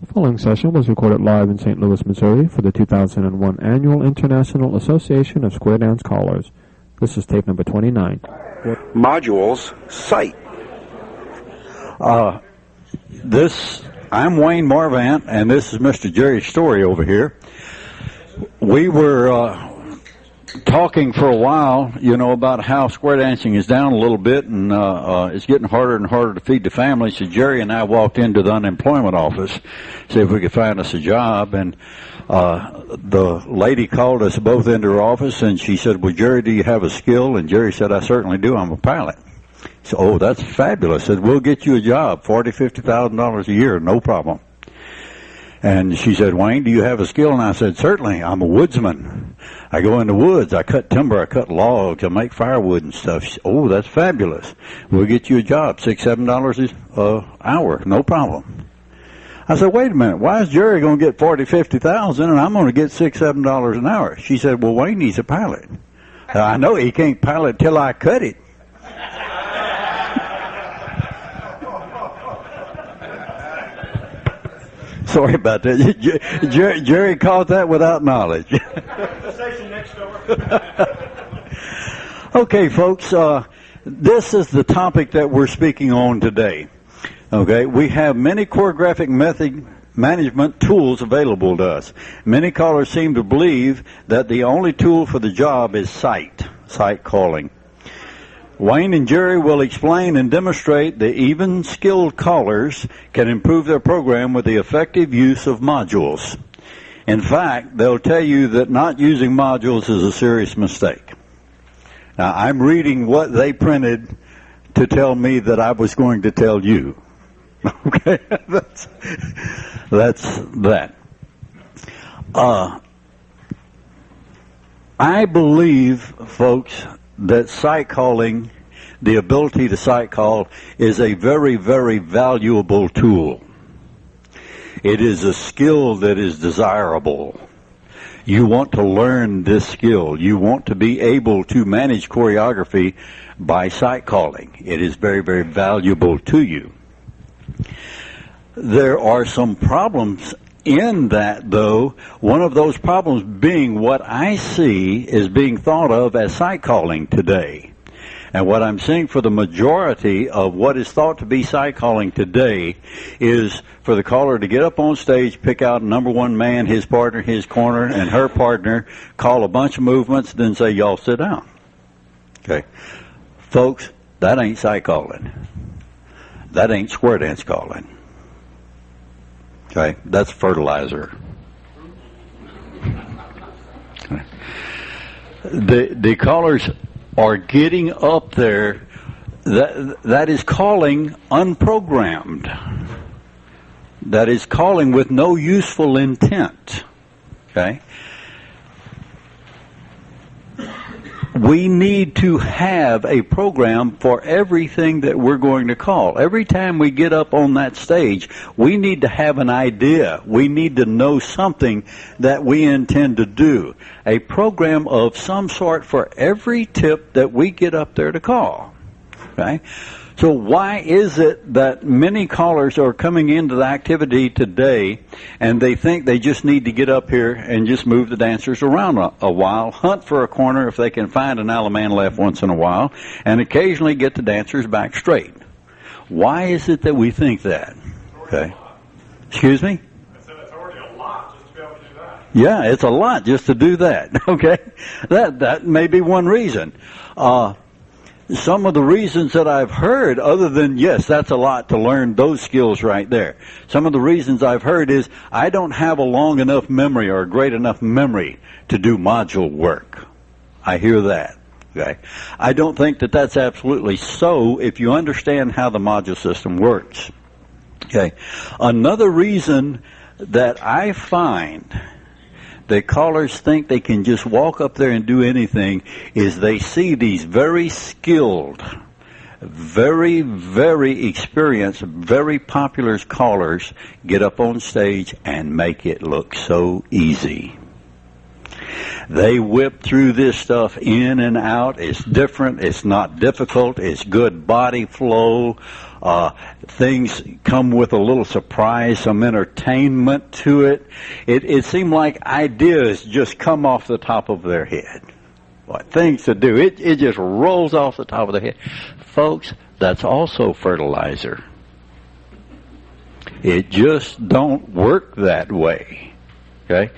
The following session was recorded live in St. Louis, Missouri for the 2001 Annual International Association of Square Dance Callers. This is tape number 29. Modules site. I'm Wayne Morvent, and this is Mr. Jerry Story over here. We were talking for a while, about how square dancing is down a little bit, and it's getting harder and harder to feed the family. So Jerry and I walked into the unemployment office, see if we could find us a job, and the lady called us both into her office, and she said, "Well, Jerry, do you have a skill?" And Jerry said, "I certainly do. I'm a pilot." So, "Oh, that's fabulous." I said, "We'll get you a job, $40,000-$50,000 a year, no problem." And she said, "Wayne, do you have a skill?" And I said, "Certainly. I'm a woodsman. I go in the woods. I cut timber. I cut logs. I make firewood and stuff." She said, "Oh, that's fabulous. We'll get you a job, $6-7 an hour, no problem." I said, "Wait a minute. Why is Jerry going to get $40,000-$50,000 and I'm going to get $6-7 an hour?" She said, "Well, Wayne, he's a pilot." "I know he can't pilot till I cut it." Sorry about that. Jerry caught that without knowledge. Station next door. Okay, folks, this is the topic that we're speaking on today. Okay, we have many choreographic method management tools available to us. Many callers seem to believe that the only tool for the job is sight calling. Wayne and Jerry will explain and demonstrate that even skilled callers can improve their program with the effective use of modules. In fact, they'll tell you that not using modules is a serious mistake. Now, I'm reading what they printed to tell me that I was going to tell you. Okay, that's that. I believe, folks, that sight calling, the ability to sight call, is a very, very valuable tool. It is a skill that is desirable. You want to learn this skill. You want to be able to manage choreography by sight calling. It is very, very valuable to you. There are some problems in that, though, one of those problems being what I see is being thought of as sight calling today. And what I'm seeing for the majority of what is thought to be sight calling today is for the caller to get up on stage, pick out number one man, his partner, his corner, and her partner, call a bunch of movements, then say, "Y'all sit down." Okay. Folks, that ain't sight calling. That ain't square dance calling. Okay, that's fertilizer. Okay. The callers are getting up there. That is calling unprogrammed. That is calling with no useful intent. Okay. We need to have a program for everything that we're going to call. Every time we get up on that stage, we need to have an idea. We need to know something that we intend to do. A program of some sort for every tip that we get up there to call. Okay? So why is it that many callers are coming into the activity today and they think they just need to get up here and just move the dancers around a while, hunt for a corner if they can find an Alaman left once in a while, and occasionally get the dancers back straight? Why is it that we think that? Okay. Excuse me? I said it's already a lot just to be able to do that. Yeah, it's a lot just to do that. Okay. That may be one reason. Some of the reasons that I've heard, other than, yes, that's a lot to learn those skills right there. Some of the reasons I've heard is I don't have a long enough memory or a great enough memory to do module work. I hear that. Okay. I don't think that that's absolutely so if you understand how the module system works. Okay. Another reason that I find that callers think they can just walk up there and do anything is they see these very skilled, very, very experienced, very popular callers get up on stage and make it look so easy. They whip through this stuff in and out. It's different. It's not difficult. It's good body flow. Things come with a little surprise, some entertainment to it. It seemed like ideas just come off the top of their head. What things to do. It just rolls off the top of their head. Folks, that's also fertilizer. It just don't work that way. Okay?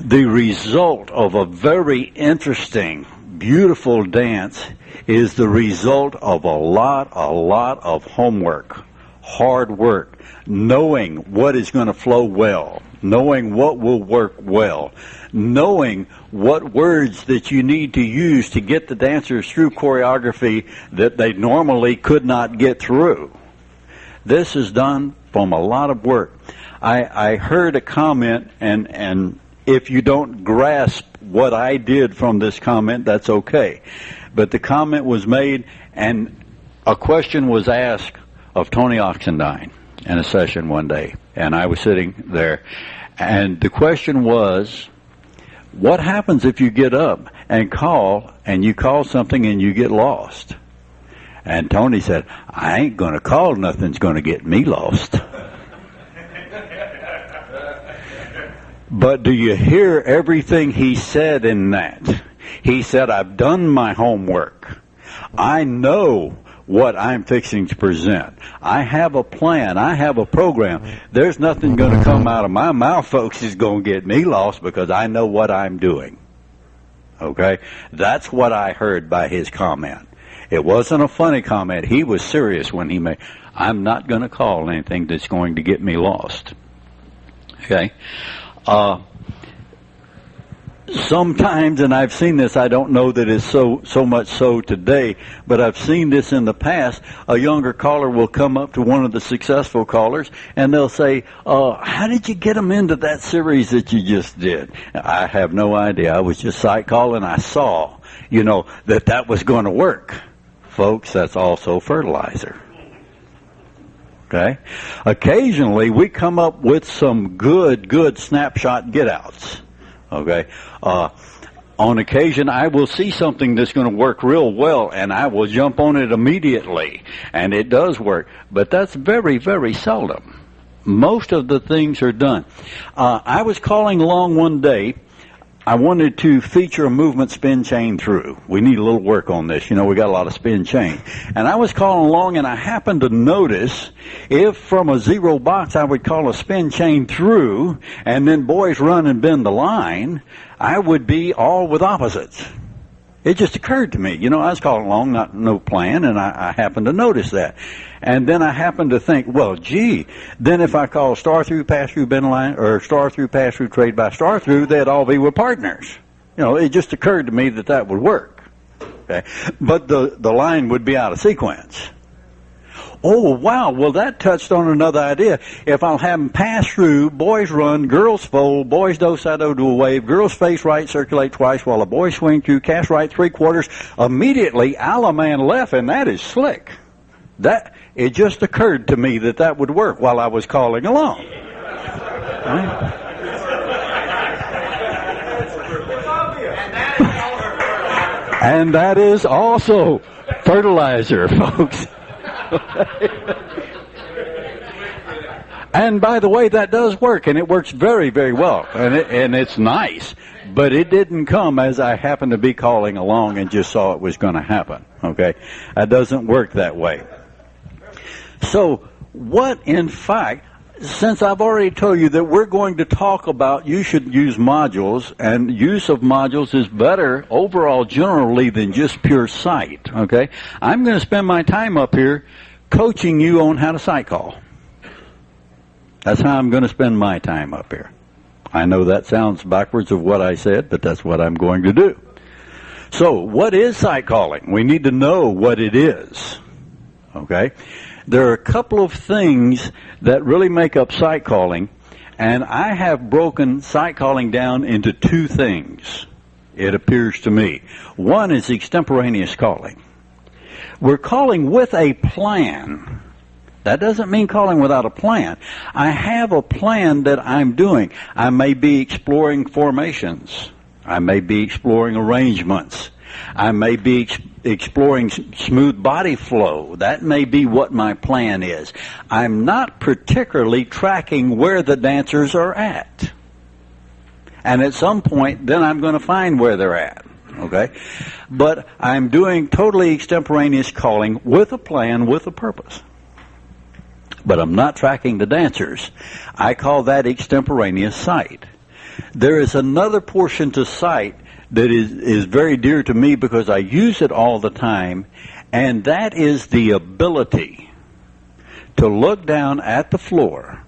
The result of a very interesting, beautiful dance is the result of a lot of homework, hard work, knowing what is going to flow well, knowing what will work well, knowing what words that you need to use to get the dancers through choreography that they normally could not get through. This is done from a lot of work. I heard a comment, and if you don't grasp what I did from this comment, that's okay. But the comment was made, and a question was asked of Tony Oxendine in a session one day, and I was sitting there, and the question was, what happens if you get up and you call something and you get lost? And Tony said, I ain't going to call, nothing's going to get me lost. But do you hear everything he said in that? He said, I've done my homework. I know what I'm fixing to present. I have a plan. I have a program. There's nothing going to come out of my mouth, folks, is going to get me lost because I know what I'm doing. Okay? That's what I heard by his comment. It wasn't a funny comment. He was serious when he made, I'm not going to call anything that's going to get me lost. Okay? Sometimes, and I've seen this, I don't know that it's so much so today, but I've seen this in the past. A younger caller will come up to one of the successful callers, and they'll say, how did you get them into that series that you just did? I have no idea. I was just sight calling. I saw, that was going to work. Folks, that's also fertilizer. Okay? Occasionally, we come up with some good snapshot get-outs. Okay? On occasion, I will see something that's going to work real well, and I will jump on it immediately, and it does work. But that's very, very seldom. Most of the things are done. I was calling along one day. I wanted to feature a movement spin chain through. We need a little work on this. We got a lot of spin chain. And I was calling along, and I happened to notice if from a zero box I would call a spin chain through, and then boys run and bend the line, I would be all with opposites. It just occurred to me. I was calling along, no plan, and I happened to notice that. And then I happened to think, well, gee, then if I call star through, pass through, bend line, or star through, pass through, trade by star through, they'd all be with partners. It just occurred to me that would work. Okay? But the line would be out of sequence. Oh, wow, well, that touched on another idea. If I'll have them pass through, boys run, girls fold, boys do-side-o do a wave, girls face right, circulate twice, while the boys swing through, cast right, 3/4, immediately, man left, and that is slick. It just occurred to me that would work while I was calling along. Right? And that is also fertilizer, folks. And by the way, that does work, and it works very, very well, and it's nice. But it didn't come as I happened to be calling along and just saw it was going to happen. Okay, that doesn't work that way. So, what in fact? Since I've already told you that we're going to talk about you should use modules, and use of modules is better overall generally than just pure sight, okay? I'm going to spend my time up here coaching you on how to sight call. That's how I'm going to spend my time up here. I know that sounds backwards of what I said, but that's what I'm going to do. So, what is sight calling? We need to know what it is, okay? There are a couple of things that really make up sight calling, and I have broken sight calling down into two things, it appears to me. One is extemporaneous calling. We're calling with a plan. That doesn't mean calling without a plan. I have a plan that I'm doing. I may be exploring formations. I may be exploring arrangements. I may be exploring smooth body flow. That may be what my plan is. I'm not particularly tracking where the dancers are at. And at some point, then I'm going to find where they're at. Okay? But I'm doing totally extemporaneous calling with a plan, with a purpose. But I'm not tracking the dancers. I call that extemporaneous sight. There is another portion to sight that is very dear to me because I use it all the time, and that is the ability to look down at the floor.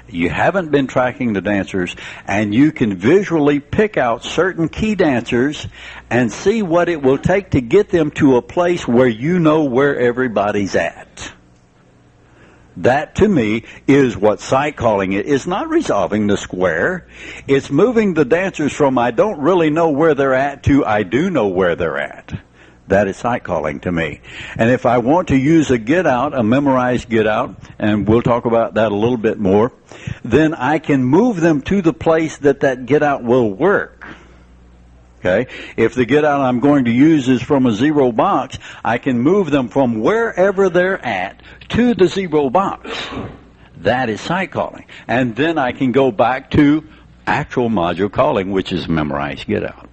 You haven't been tracking the dancers, and you can visually pick out certain key dancers and see what it will take to get them to a place where you know where everybody's at. That, to me, is what sight calling is. It's not resolving the square. It's moving the dancers from I don't really know where they're at to I do know where they're at. That is sight calling to me. And if I want to use a get out, a memorized get out, and we'll talk about that a little bit more, then I can move them to the place that get out will work. Okay? If the get out I'm going to use is from a zero box, I can move them from wherever they're at to the zero box. That is sight calling. And then I can go back to actual module calling, which is memorized get out.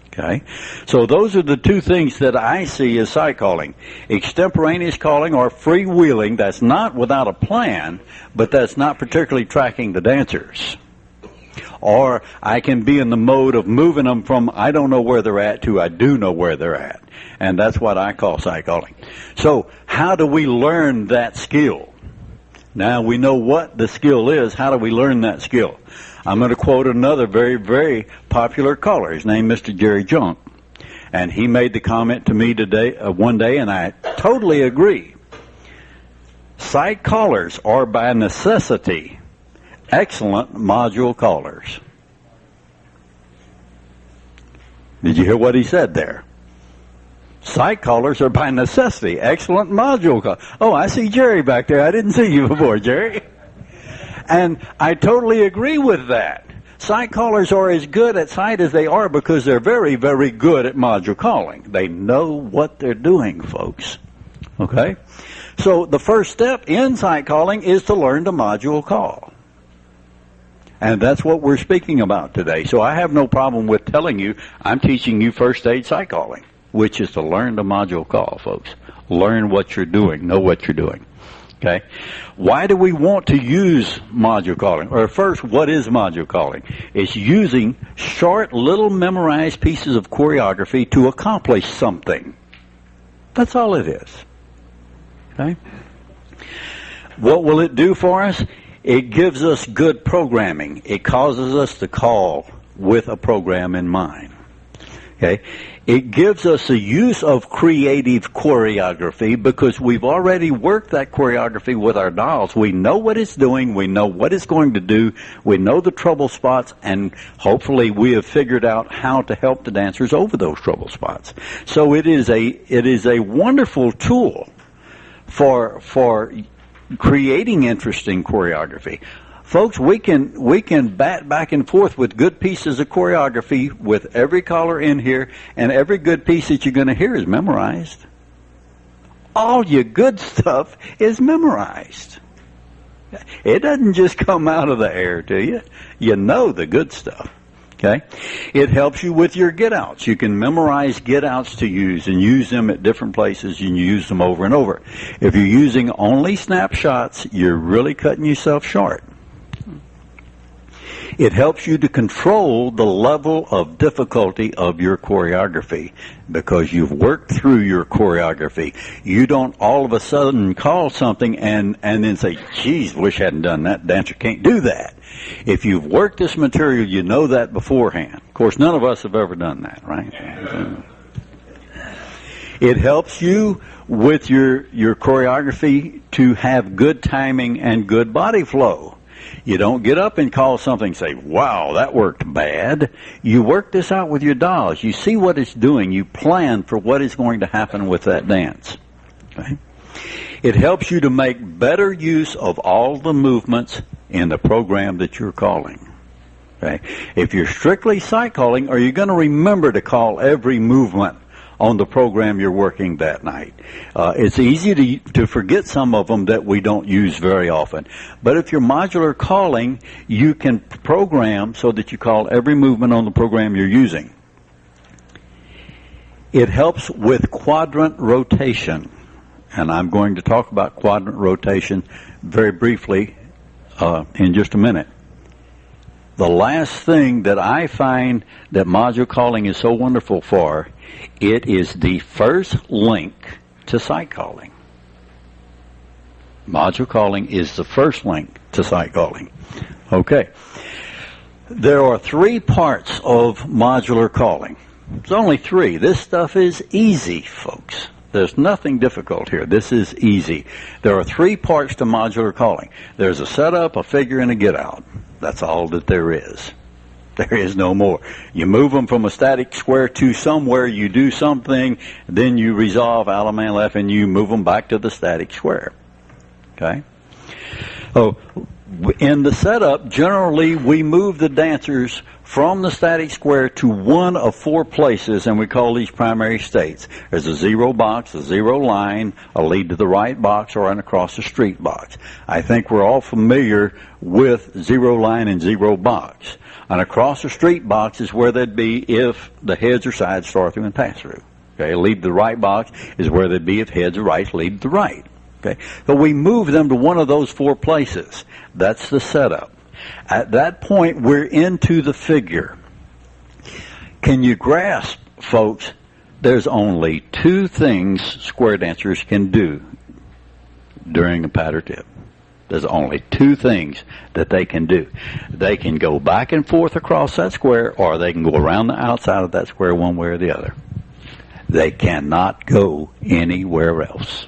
Okay? So those are the two things that I see as sight calling. Extemporaneous calling or freewheeling, that's not without a plan, but that's not particularly tracking the dancers. Or I can be in the mode of moving them from I don't know where they're at to I do know where they're at. And that's what I call sight calling. So how do we learn that skill? Now we know what the skill is. How do we learn that skill? I'm going to quote another very, very popular caller. His name is Mr. Jerry Junk. And he made the comment to me today, one day, and I totally agree. Sight callers are by necessity excellent module callers. Did you hear what he said there? Sight callers are by necessity excellent module callers. Oh, I see Jerry back there. I didn't see you before, Jerry. And I totally agree with that. Sight callers are as good at sight as they are because they're very, very good at module calling. They know what they're doing, folks. Okay? So the first step in sight calling is to learn the module call. And that's what we're speaking about today. So I have no problem with telling you I'm teaching you first aid sight calling, which is to learn the module call, folks. Learn what you're doing. Know what you're doing. Okay? Why do we want to use module calling? Or first, what is module calling? It's using short, little memorized pieces of choreography to accomplish something. That's all it is. Okay? What will it do for us? It gives us good programming. It causes us to call with a program in mind. Okay? It gives us a use of creative choreography because we've already worked that choreography with our dolls. We know what it's doing. We know what it's going to do. We know the trouble spots, and hopefully we have figured out how to help the dancers over those trouble spots. So it is a wonderful tool for creating interesting choreography. Folks, we can bat back and forth with good pieces of choreography with every caller in here, and every good piece that you're going to hear is memorized. All your good stuff is memorized. It doesn't just come out of the air to you. You know the good stuff. Okay? It helps you with your get-outs. You can memorize get-outs to use and use them at different places and use them over and over. If you're using only snapshots, you're really cutting yourself short. It helps you to control the level of difficulty of your choreography because you've worked through your choreography. You don't all of a sudden call something and then say, geez, wish I hadn't done that. Dancer can't do that. If you've worked this material, you know that beforehand. Of course, none of us have ever done that, right? It helps you with your choreography to have good timing and good body flow. You don't get up and call something and say, wow, that worked bad. You work this out with your dolls. You see what it's doing. You plan for what is going to happen with that dance. Okay? It helps you to make better use of all the movements in the program that you're calling. Okay? If you're strictly sight calling, are you going to remember to call every movement on the program you're working that night? It's easy to forget some of them that we don't use very often. But if you're modular calling, you can program so that you call every movement on the program you're using. It helps with quadrant rotation. And I'm going to talk about quadrant rotation very briefly in just a minute. The last thing that I find that module calling is so wonderful for, it is the first link to sight calling. Module calling is the first link to sight calling. Okay. There are 3 parts of modular calling. There's only 3. This stuff is easy, folks. There's nothing difficult here. This is easy. There are 3 parts to modular calling. There's a setup, a figure, and a get out. That's all that there is. There is no more. You move them from a static square to somewhere, you do something, then you resolve out of man left, and you move them back to the static square. Okay? So, in the setup, generally, we move the dancers from the static square to one of 4 places, and we call these primary states. There's a 0 box, a 0 line, a lead to the right box, or an across the street box. I think we're all familiar with 0 line and 0 box. An across the street box is where they'd be if the heads or sides start through and pass through. Okay, a lead to the right box is where they'd be if heads or rights lead to the right. Okay, so we move them to one of those 4 places. That's the setup. At that point, we're into the figure. Can you grasp, folks, there's only 2 things square dancers can do during a patter tip. There's only 2 things that they can do. They can go back and forth across that square, or they can go around the outside of that square one way or the other. They cannot go anywhere else.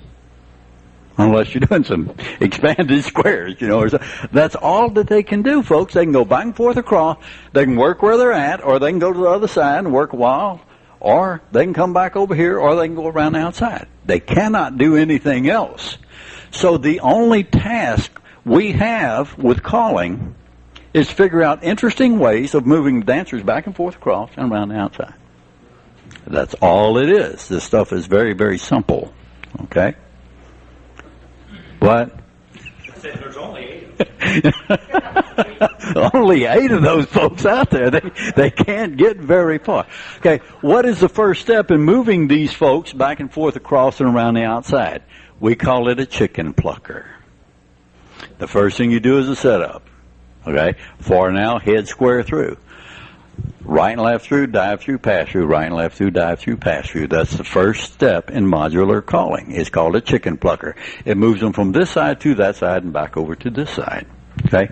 Unless you're doing some expanded squares, you know. That's all that they can do, folks. They can go back and forth across. They can work where they're at, or they can go to the other side and work a while, or they can come back over here, or they can go around the outside. They cannot do anything else. So the only task we have with calling is figure out interesting ways of moving the dancers back and forth across and around the outside. That's all it is. This stuff is very, very simple. Okay? What? There's only 8 of them. Only 8 of those folks out there. They can't get very far. Okay, what is the first step in moving these folks back and forth across and around the outside? We call it a chicken plucker. The first thing you do is a setup. Okay, for now, head square through. Right and left through, dive through, pass through, right and left through, dive through, pass through. That's the first step in modular calling. It's called a chicken plucker. It moves them from this side to that side and back over to this side. Okay?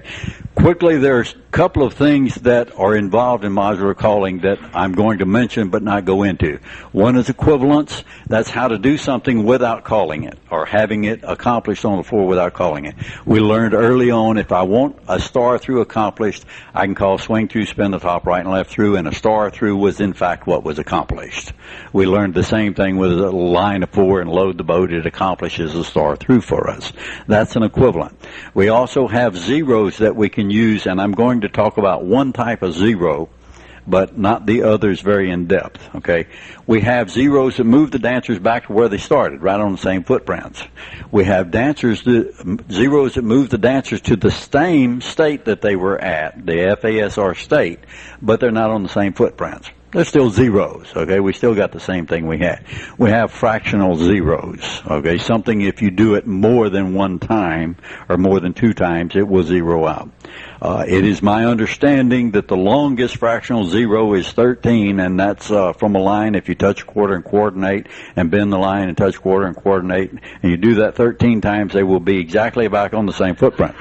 Quickly, there's a couple of things that are involved in modular calling that I'm going to mention but not go into. One is equivalence. That's how to do something without calling it, or having it accomplished on the floor without calling it. We learned early on, if I want a star through accomplished, I can call swing through, spin the top, right and left through, and a star through was in fact what was accomplished. We learned the same thing with a line of 4 and load the boat. It accomplishes a star through for us. That's an equivalent. We also have zeros that we can use, and I'm going to talk about one type of 0, but not the others very in depth. Okay, we have zeros that move the dancers back to where they started, right on the same footprints. We have zeros that move the dancers to the same state that they were at, the FASR state, but they're not on the same footprints. They're still zeros, okay? We still got the same thing we had. We have fractional zeros, okay? Something, if you do it more than 1 time or more than 2 times, it will zero out. It is my understanding that the longest fractional 0 is 13, and that's from a line. If you touch a quarter and coordinate and bend the line and touch quarter and coordinate, and you do that 13 times, they will be exactly back on the same footprint.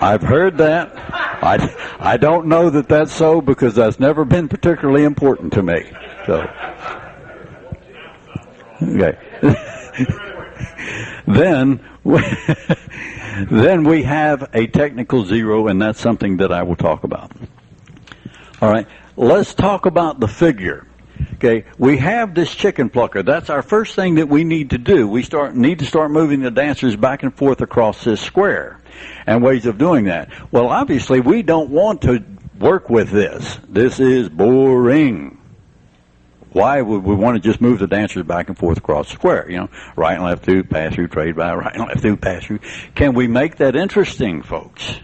I've heard that. I don't know that that's so, because that's never been particularly important to me. So, okay. Then we have a technical 0, and that's something that I will talk about. All right. Let's talk about the figure. Okay, we have this chicken plucker. That's our first thing that we need to do. We need to start moving the dancers back and forth across this square. And ways of doing that. Well, obviously, we don't want to work with this. This is boring. Why would we want to just move the dancers back and forth across the square? You know, right and left through, pass through, trade by, right and left through, pass through. Can we make that interesting, folks?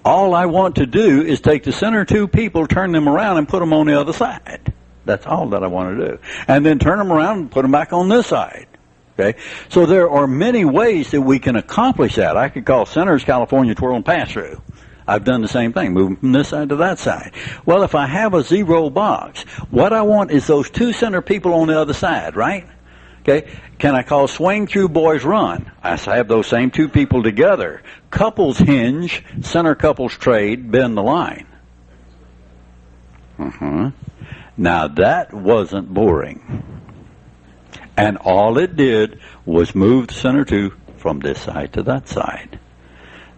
All I want to do is take the center two people, turn them around, and put them on the other side. That's all that I want to do. And then turn them around and put them back on this side. Okay? So there are many ways that we can accomplish that. I could call centers California twirl and pass through. I've done the same thing, moving from this side to that side. Well, if I have a zero box, what I want is those two center people on the other side, right? Okay? Can I call swing through boys run? I have those same two people together. Couples hinge, center couples trade, bend the line. Now that wasn't boring. And all it did was move the center two from this side to that side.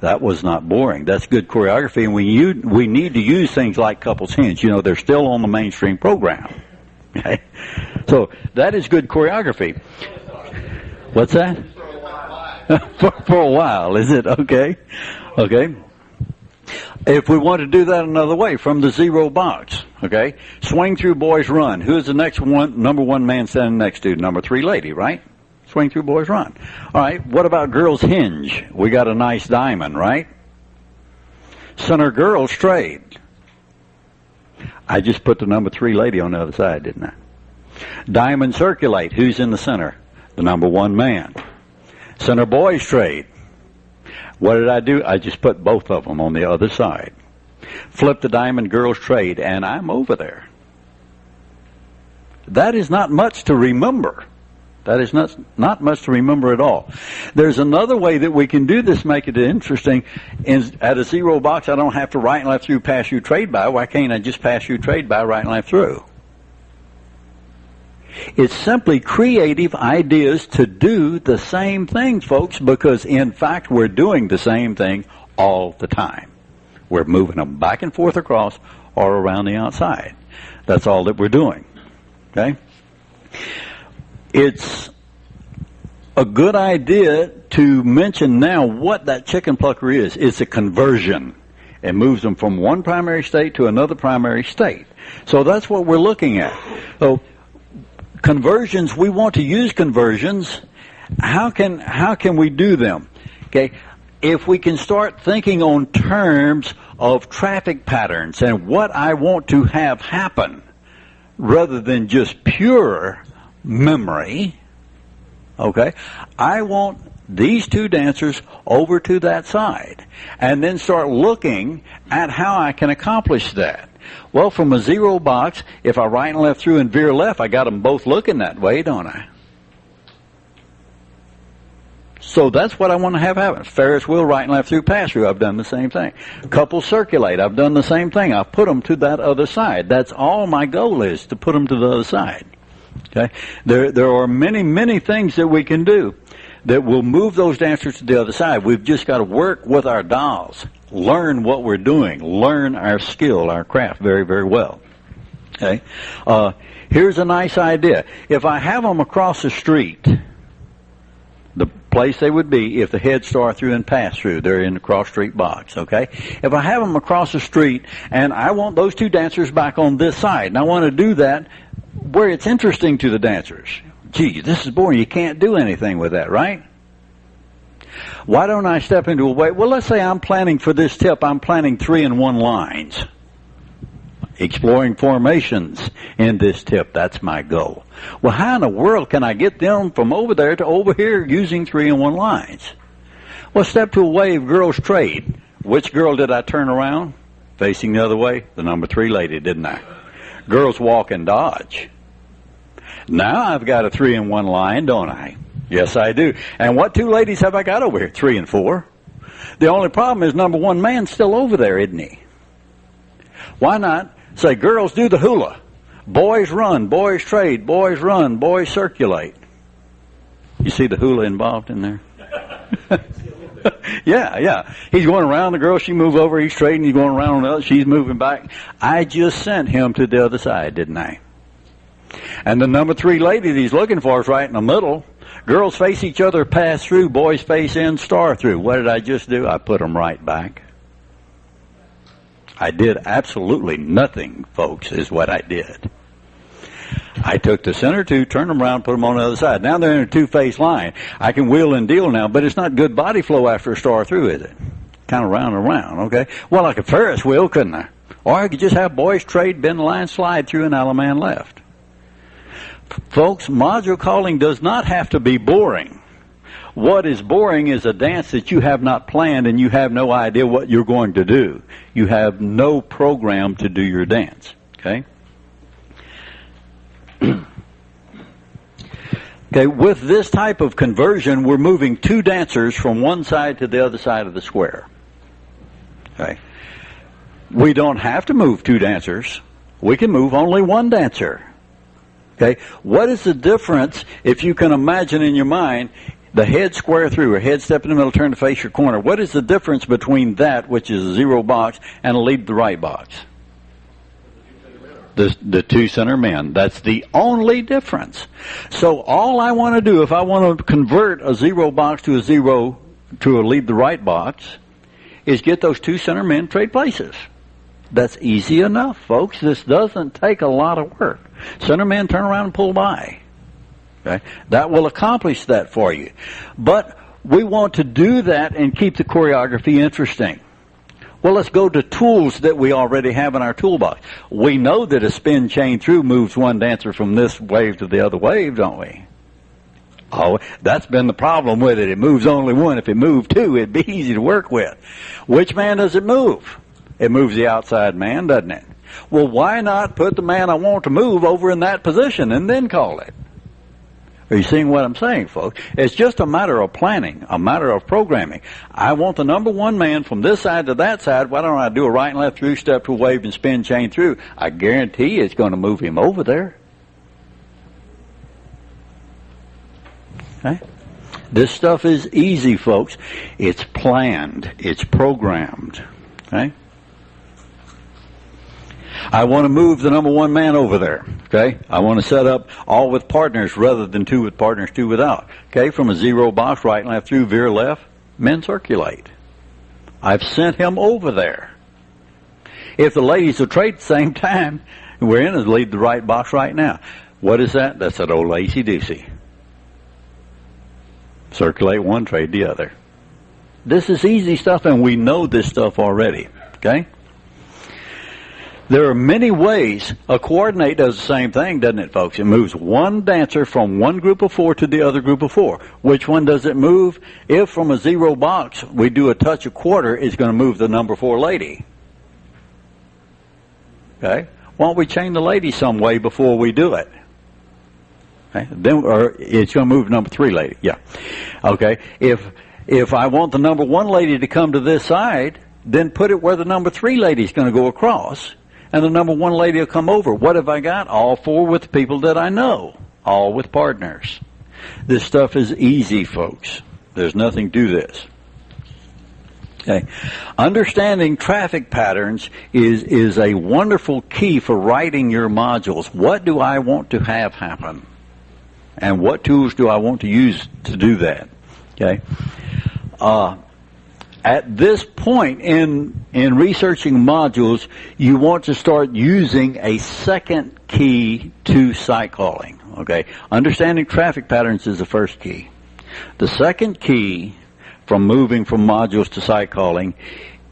That was not boring. That's good choreography, and we need to use things like couples hinge. You know, they're still on the mainstream program. Okay? So that is good choreography. What's that? For a while, is it? Okay. Okay. If we want to do that another way, from the zero box, okay? Swing through boys run. Who's the next one, number one man standing next to? Number three lady, right? Swing through boys run. All right, what about girls hinge? We got a nice diamond, right? Center girls trade. I just put the number three lady on the other side, didn't I? Diamond circulate. Who's in the center? The number one man. Center boys trade. What did I do? I just put both of them on the other side. Flip the diamond, girls trade, and I'm over there. That is not much to remember. That is not much to remember at all. There's another way that we can do this, make it interesting. At a zero box, I don't have to right and left through, pass you, trade by. Why can't I just pass you, trade by, right and left through? It's simply creative ideas to do the same thing, folks, because in fact we're doing the same thing all the time. We're moving them back and forth across or around the outside. That's all that we're doing. Okay? It's a good idea to mention now what that chicken plucker is. It's a conversion. It moves them from one primary state to another primary state. So that's what we're looking at. So conversions, we want to use conversions. How can we do them? Okay, if we can start thinking on terms of traffic patterns and what I want to have happen, rather than just pure memory. Okay, I want these two dancers over to that side, and then start looking at how I can accomplish that. Well, from a zero box, if I right and left through and veer left, I got them both looking that way, don't I? So that's what I want to have happen. Ferris wheel, right and left through, pass through. I've done the same thing. Couples circulate. I've done the same thing. I've put them to that other side. That's all my goal is, to put them to the other side. Okay? There are many, many things that we can do that will move those dancers to the other side. We've just got to work with our dolls. Learn what we're doing. Learn our skill, our craft very, very well. Okay? Here's a nice idea. If I have them across the street, the place they would be if the head star through and pass through, they're in the cross street box, okay? If I have them across the street and I want those two dancers back on this side, and I want to do that where it's interesting to the dancers. Gee, this is boring. You can't do anything with that, right? Why don't I step into a way? Well, let's say I'm planning for this tip, I'm planning 3-in-1 lines. Exploring formations in this tip, that's my goal. Well, how in the world can I get them from over there to over here using 3-in-1 lines? Well, step to a wave, girls trade. Which girl did I turn around? Facing the other way? The number 3 lady, didn't I? Girls walk and dodge. Now I've got a 3-in-1 line, don't I? Yes, I do. And what 2 ladies have I got over here? 3 and 4. The only problem is number 1 man's still over there, isn't he? Why not say, girls do the hula. Boys run, boys trade, boys run, boys circulate. You see the hula involved in there? Yeah. He's going around, the girl, she move over, he's trading, he's going around on the other, she's moving back. I just sent him to the other side, didn't I? And the number 3 lady that he's looking for is right in the middle. Girls face each other, pass through. Boys face in, star through. What did I just do? I put them right back. I did absolutely nothing, folks, is what I did. I took the center 2, turned them around, put them on the other side. Now they're in a 2-face line. I can wheel and deal now, but it's not good body flow after a star through, is it? Kind of round and round, okay? Well, like a Ferris wheel, couldn't I? Or I could just have boys trade, bend the line, slide through, and out a man left. Folks, module calling does not have to be boring. What is boring is a dance that you have not planned and you have no idea what you're going to do. You have no program to do your dance, okay? Okay, with this type of conversion, we're moving 2 dancers from one side to the other side of the square. Okay. We don't have to move 2 dancers. We can move only 1 dancer. Okay. What is the difference if you can imagine in your mind the head square through, or head step in the middle, turn to face your corner? What is the difference between that, which is a 0 box, and a lead the right box? The 2 center men. That's the only difference. So all I want to do, if I want to convert a 0 box to a lead the right box, is get those 2 center men trade places. That's easy enough, folks. This doesn't take a lot of work. Center men turn around and pull by. Okay? That will accomplish that for you. But we want to do that and keep the choreography interesting. Well, let's go to tools that we already have in our toolbox. We know that a spin chain through moves 1 dancer from this wave to the other wave, don't we? Oh, that's been the problem with it. It moves only 1. If it moved 2, it'd be easy to work with. Which man does it move? It moves the outside man, doesn't it? Well, why not put the man I want to move over in that position and then call it? Are you seeing what I'm saying, folks? It's just a matter of planning, a matter of programming. I want the number 1 man from this side to that side. Why don't I do a right and left through, step to wave, and spin chain through? I guarantee it's going to move him over there. Okay? This stuff is easy, folks. It's planned. It's programmed. Okay? I want to move the number 1 man over there. Okay? I want to set up all with partners rather than 2 with partners, 2 without. Okay? From a 0 box, right and left through, veer left, men circulate. I've sent him over there. If the ladies will trade at the same time, we're in a lead the right box right now. What is that? That's that old lacy-doocy. Circulate 1, trade the other. This is easy stuff, and we know this stuff already. Okay? There are many ways. A coordinate does the same thing, doesn't it, folks? It moves 1 dancer from one group of 4 to the other group of 4. Which one does it move? If from a 0 box we do a touch a quarter, it's going to move the number 4 lady. Okay? Why don't we chain the lady some way before we do it? Okay? Then, or it's going to move number 3 lady. Yeah. Okay. If I want the number 1 lady to come to this side, then put it where the number 3 lady is going to go across. And the number 1 lady will come over. What have I got? All 4 with people that I know. All with partners. This stuff is easy, folks. There's nothing to this. Okay. Understanding traffic patterns is a wonderful key for writing your modules. What do I want to have happen? And what tools do I want to use to do that? Okay. At this point in researching modules, you want to start using a second key to site calling. Okay, understanding traffic patterns is the first key. The second key from moving from modules to site calling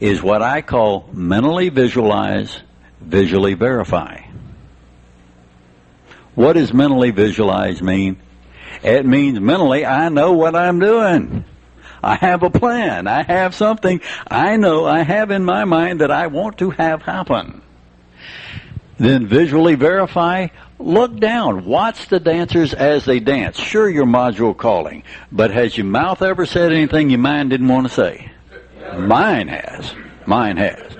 is what I call mentally visualize, visually verify. What does mentally visualize mean? It means mentally I know what I'm doing. I have a plan. I have something I know I have in my mind that I want to have happen. Then visually verify. Look down. Watch the dancers as they dance. Sure, you're module calling, but has your mouth ever said anything your mind didn't want to say? Mine has. Mine has.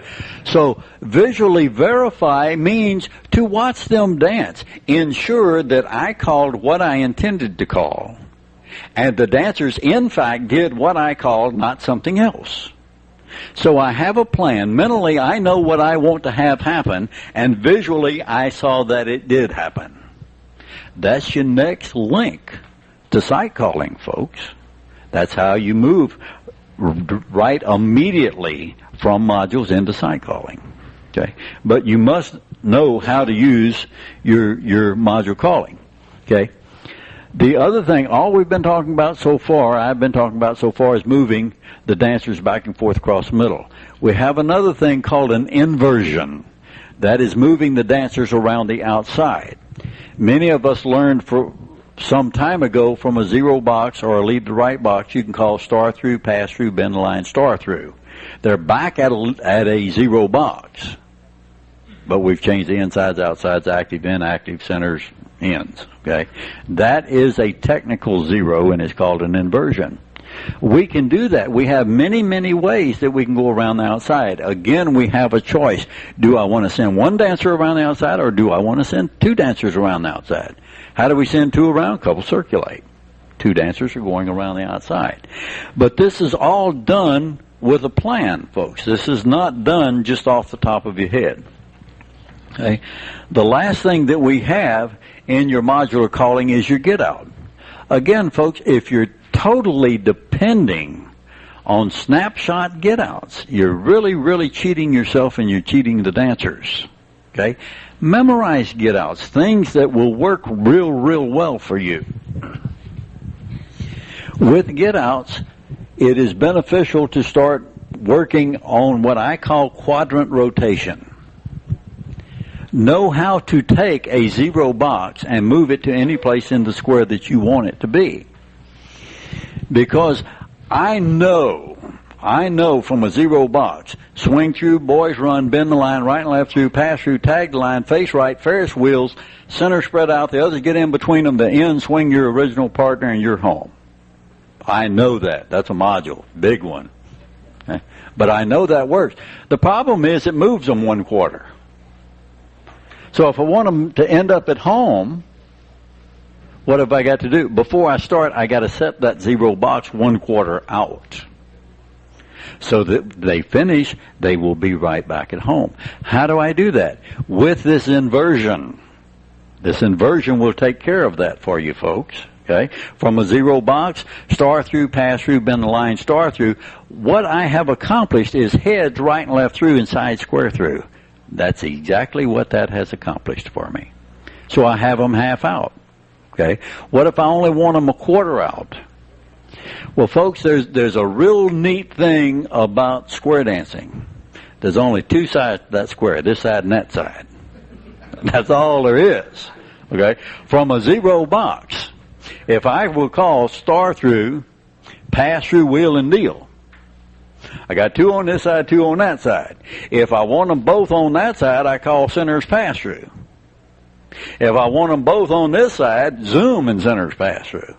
So visually verify means to watch them dance. Ensure that I called what I intended to call. And the dancers, in fact, did what I called, not something else. So I have a plan. Mentally, I know what I want to have happen, and visually, I saw that it did happen. That's your next link to sight calling, folks. That's how you move right immediately from modules into sight calling. Okay, but you must know how to use your module calling. Okay. The other thing, all we've been talking about so far, I've been talking about so far, is moving the dancers back and forth across the middle. We have another thing called an inversion. That is moving the dancers around the outside. Many of us learned for some time ago from a zero box or a lead to right box, you can call star through, pass through, bend the line, star through. They're back at a zero box. But we've changed the insides, outsides, active, inactive, centers, ends. Okay, that is a technical zero, and it's called an inversion. We can do that. We have many, many ways that we can go around the outside. Again, we have a choice. Do I want to send one dancer around the outside, or do I want to send two dancers around the outside? How do we send two around? Couple circulate. Two dancers are going around the outside. But this is all done with a plan, folks. This is not done just off the top of your head. Okay. The last thing that we have in your modular calling is your get out. Again, folks, if you're totally depending on snapshot get outs, you're really, really cheating yourself, and you're cheating the dancers. Okay? Memorize get outs, things that will work real, real well for you. With get outs, it is beneficial to start working on what I call quadrant rotation. Know how to take a zero box and move it to any place in the square that you want it to be. Because I know from a zero box, swing through, boys run, bend the line, right and left through, pass through, tag the line, face right, Ferris wheels, center spread out, the others get in between them, the end, swing your original partner, and you're home. I know that. That's a module. Big one. Okay? But I know that works. The problem is it moves them 1/4. So if I want them to end up at home, what have I got to do? Before I start, I got to set that zero box 1/4 out. So that they finish, they will be right back at home. How do I do that? With this inversion. This inversion will take care of that for you, folks. Okay? From a zero box, star through, pass through, bend the line, star through. What I have accomplished is heads right and left through and side square through. That's exactly what that has accomplished for me. So I have them half out. Okay? What if I only want them 1/4 out? Well, folks, there's a real neat thing about square dancing. There's only two sides to that square, this side and that side. That's all there is. Okay? From a zero box, if I will call star through, pass through, wheel, and deal, I got two on this side, two on that side. If I want them both on that side, I call centers pass through. If I want them both on this side, zoom and centers pass through.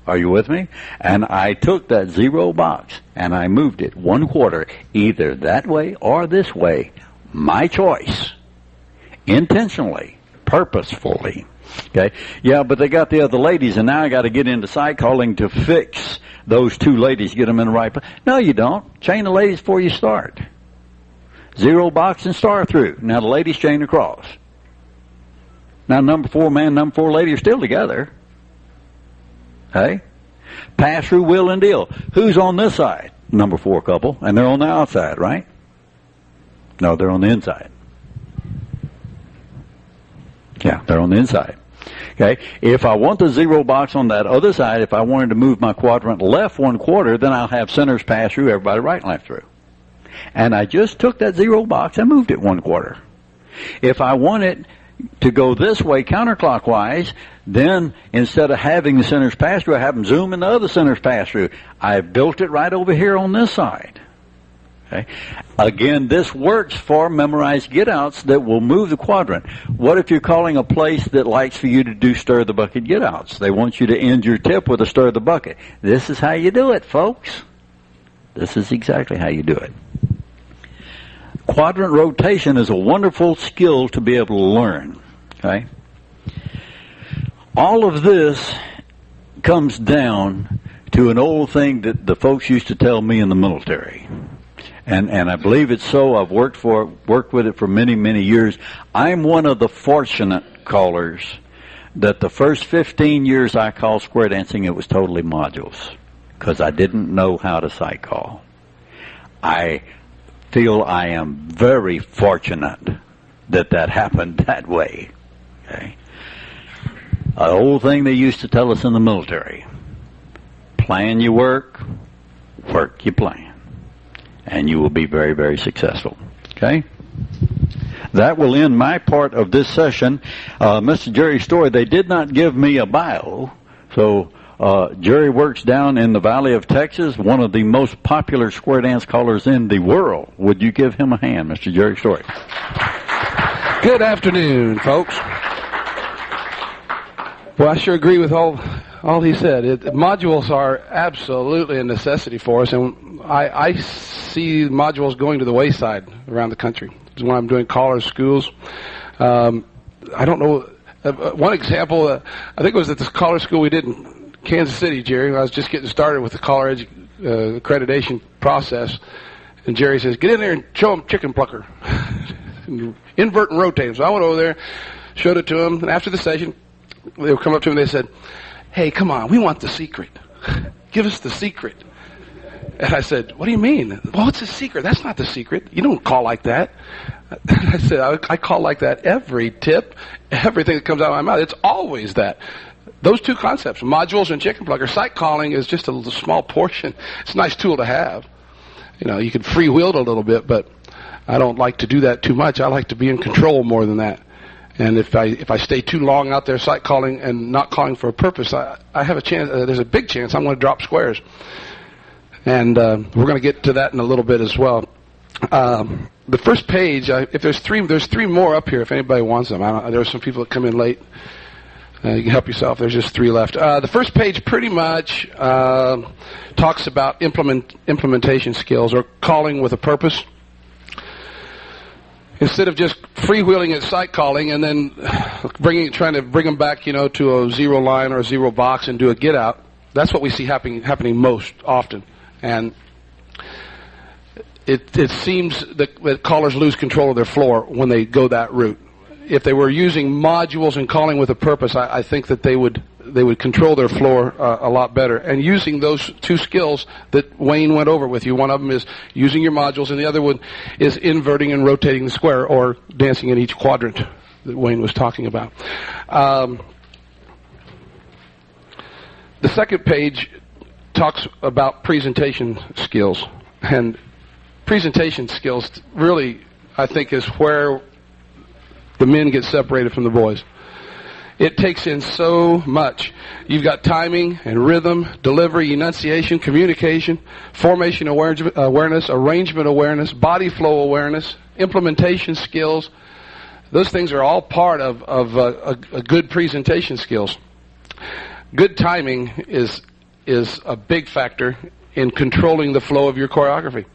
Are you with me? And I took that zero box and I moved it 1/4, either that way or this way. My choice. Intentionally, purposefully. Okay? Yeah, but they got the other ladies, and now I got to get into sight calling to fix those two ladies, get them in the right place. No, you don't. Chain the ladies before you start. Zero box and star through. Now the ladies chain across. Now number 4 man, number 4 lady are still together. Okay? Pass through, wheel, and deal. Who's on this side? Number 4 couple, and they're on the outside, right? No, they're on the inside. Yeah, they're on the inside. Okay, if I want the zero box on that other side, if I wanted to move my quadrant left 1/4, then I'll have centers pass through, everybody right and left through. And I just took that zero box and moved it 1/4. If I want it to go this way counterclockwise, then instead of having the centers pass through, I have them zoom and the other centers pass through. I built it right over here on this side. Okay. Again, this works for memorized get-outs that will move the quadrant. What if you're calling a place that likes for you to do stir-the-bucket get-outs? They want you to end your tip with a stir-the-bucket. This is how you do it, folks. This is exactly how you do it. Quadrant rotation is a wonderful skill to be able to learn. Okay? All of this comes down to an old thing that the folks used to tell me in the military. And I believe it's so. I've worked with it for many, many years. I'm one of the fortunate callers that the first 15 years I called square dancing, it was totally modules, because I didn't know how to sight call. I feel I am very fortunate that that happened that way. Okay? An old thing they used to tell us in the military: plan your work, work your plan, and you will be very, very successful. Okay? That will end my part of this session. Mr. Jerry Story, they did not give me a bio, so Jerry works down in the Valley of Texas, one of the most popular square dance callers in the world. Would you give him a hand, Mr. Jerry Story? Good afternoon, folks. Well, I sure agree with all he said. Modules are absolutely a necessity for us, and I see modules going to the wayside around the country. When I'm doing caller schools, I don't know. One example, I think it was at this caller school we did in Kansas City, Jerry. I was just getting started with the caller accreditation process, and Jerry says, "Get in there and show them chicken plucker, invert and rotate." So I went over there, showed it to them, and after the session, they would come up to me and they said, "Hey, come on, we want the secret. Give us the secret." And I said, "What do you mean?" "Well, it's a secret." "That's not the secret. You don't call like that." I said, I call like that every tip, everything that comes out of my mouth. It's always that. Those two concepts, modules and chicken plucker. Sight calling is just a little small portion. It's a nice tool to have. You know, you can freewheel it a little bit, but I don't like to do that too much. I like to be in control more than that. And if I stay too long out there sight calling and not calling for a purpose, I have a chance. There's a big chance I'm going to drop squares. And we're going to get to that in a little bit as well. The first page, if there's three more up here if anybody wants them. There are some people that come in late. You can help yourself. There's just three left. The first page pretty much talks about implementation skills, or calling with a purpose. Instead of just freewheeling at sight calling and then trying to bring them back, to a zero line or a zero box and do a get out. That's what we see happening most often. And it seems that callers lose control of their floor when they go that route. If they were using modules and calling with a purpose, I think that they would control their floor a lot better. And using those two skills that Wayne went over with you, one of them is using your modules, and the other one is inverting and rotating the square, or dancing in each quadrant that Wayne was talking about. The second page talks about presentation skills. And presentation skills really, I think, is where the men get separated from the boys. It takes in so much. You've got timing and rhythm, delivery, enunciation, communication, formation awareness, arrangement awareness, body flow awareness, implementation skills. Those things are all part of a good presentation skills. Good timing is a big factor in controlling the flow of your choreography.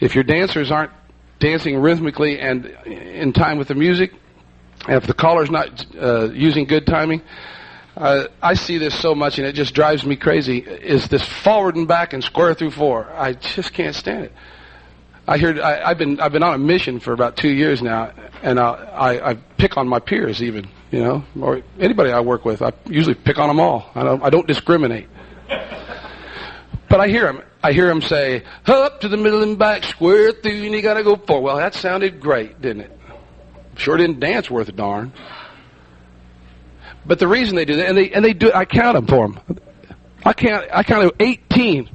If your dancers aren't dancing rhythmically and in time with the music, and if the caller's not using good timing, I see this so much, and it just drives me crazy, is this forward and back and square through four. I just can't stand it. I've been on a mission for about 2 years now, and I pick on my peers even, or anybody I work with. I usually pick on them all. I don't discriminate. But I hear him say, up to the middle and back, square through, and you got to go forward. Well, that sounded great, didn't it? Sure didn't dance worth a darn. But the reason they do that, and they do, I count them for them. I counted 18.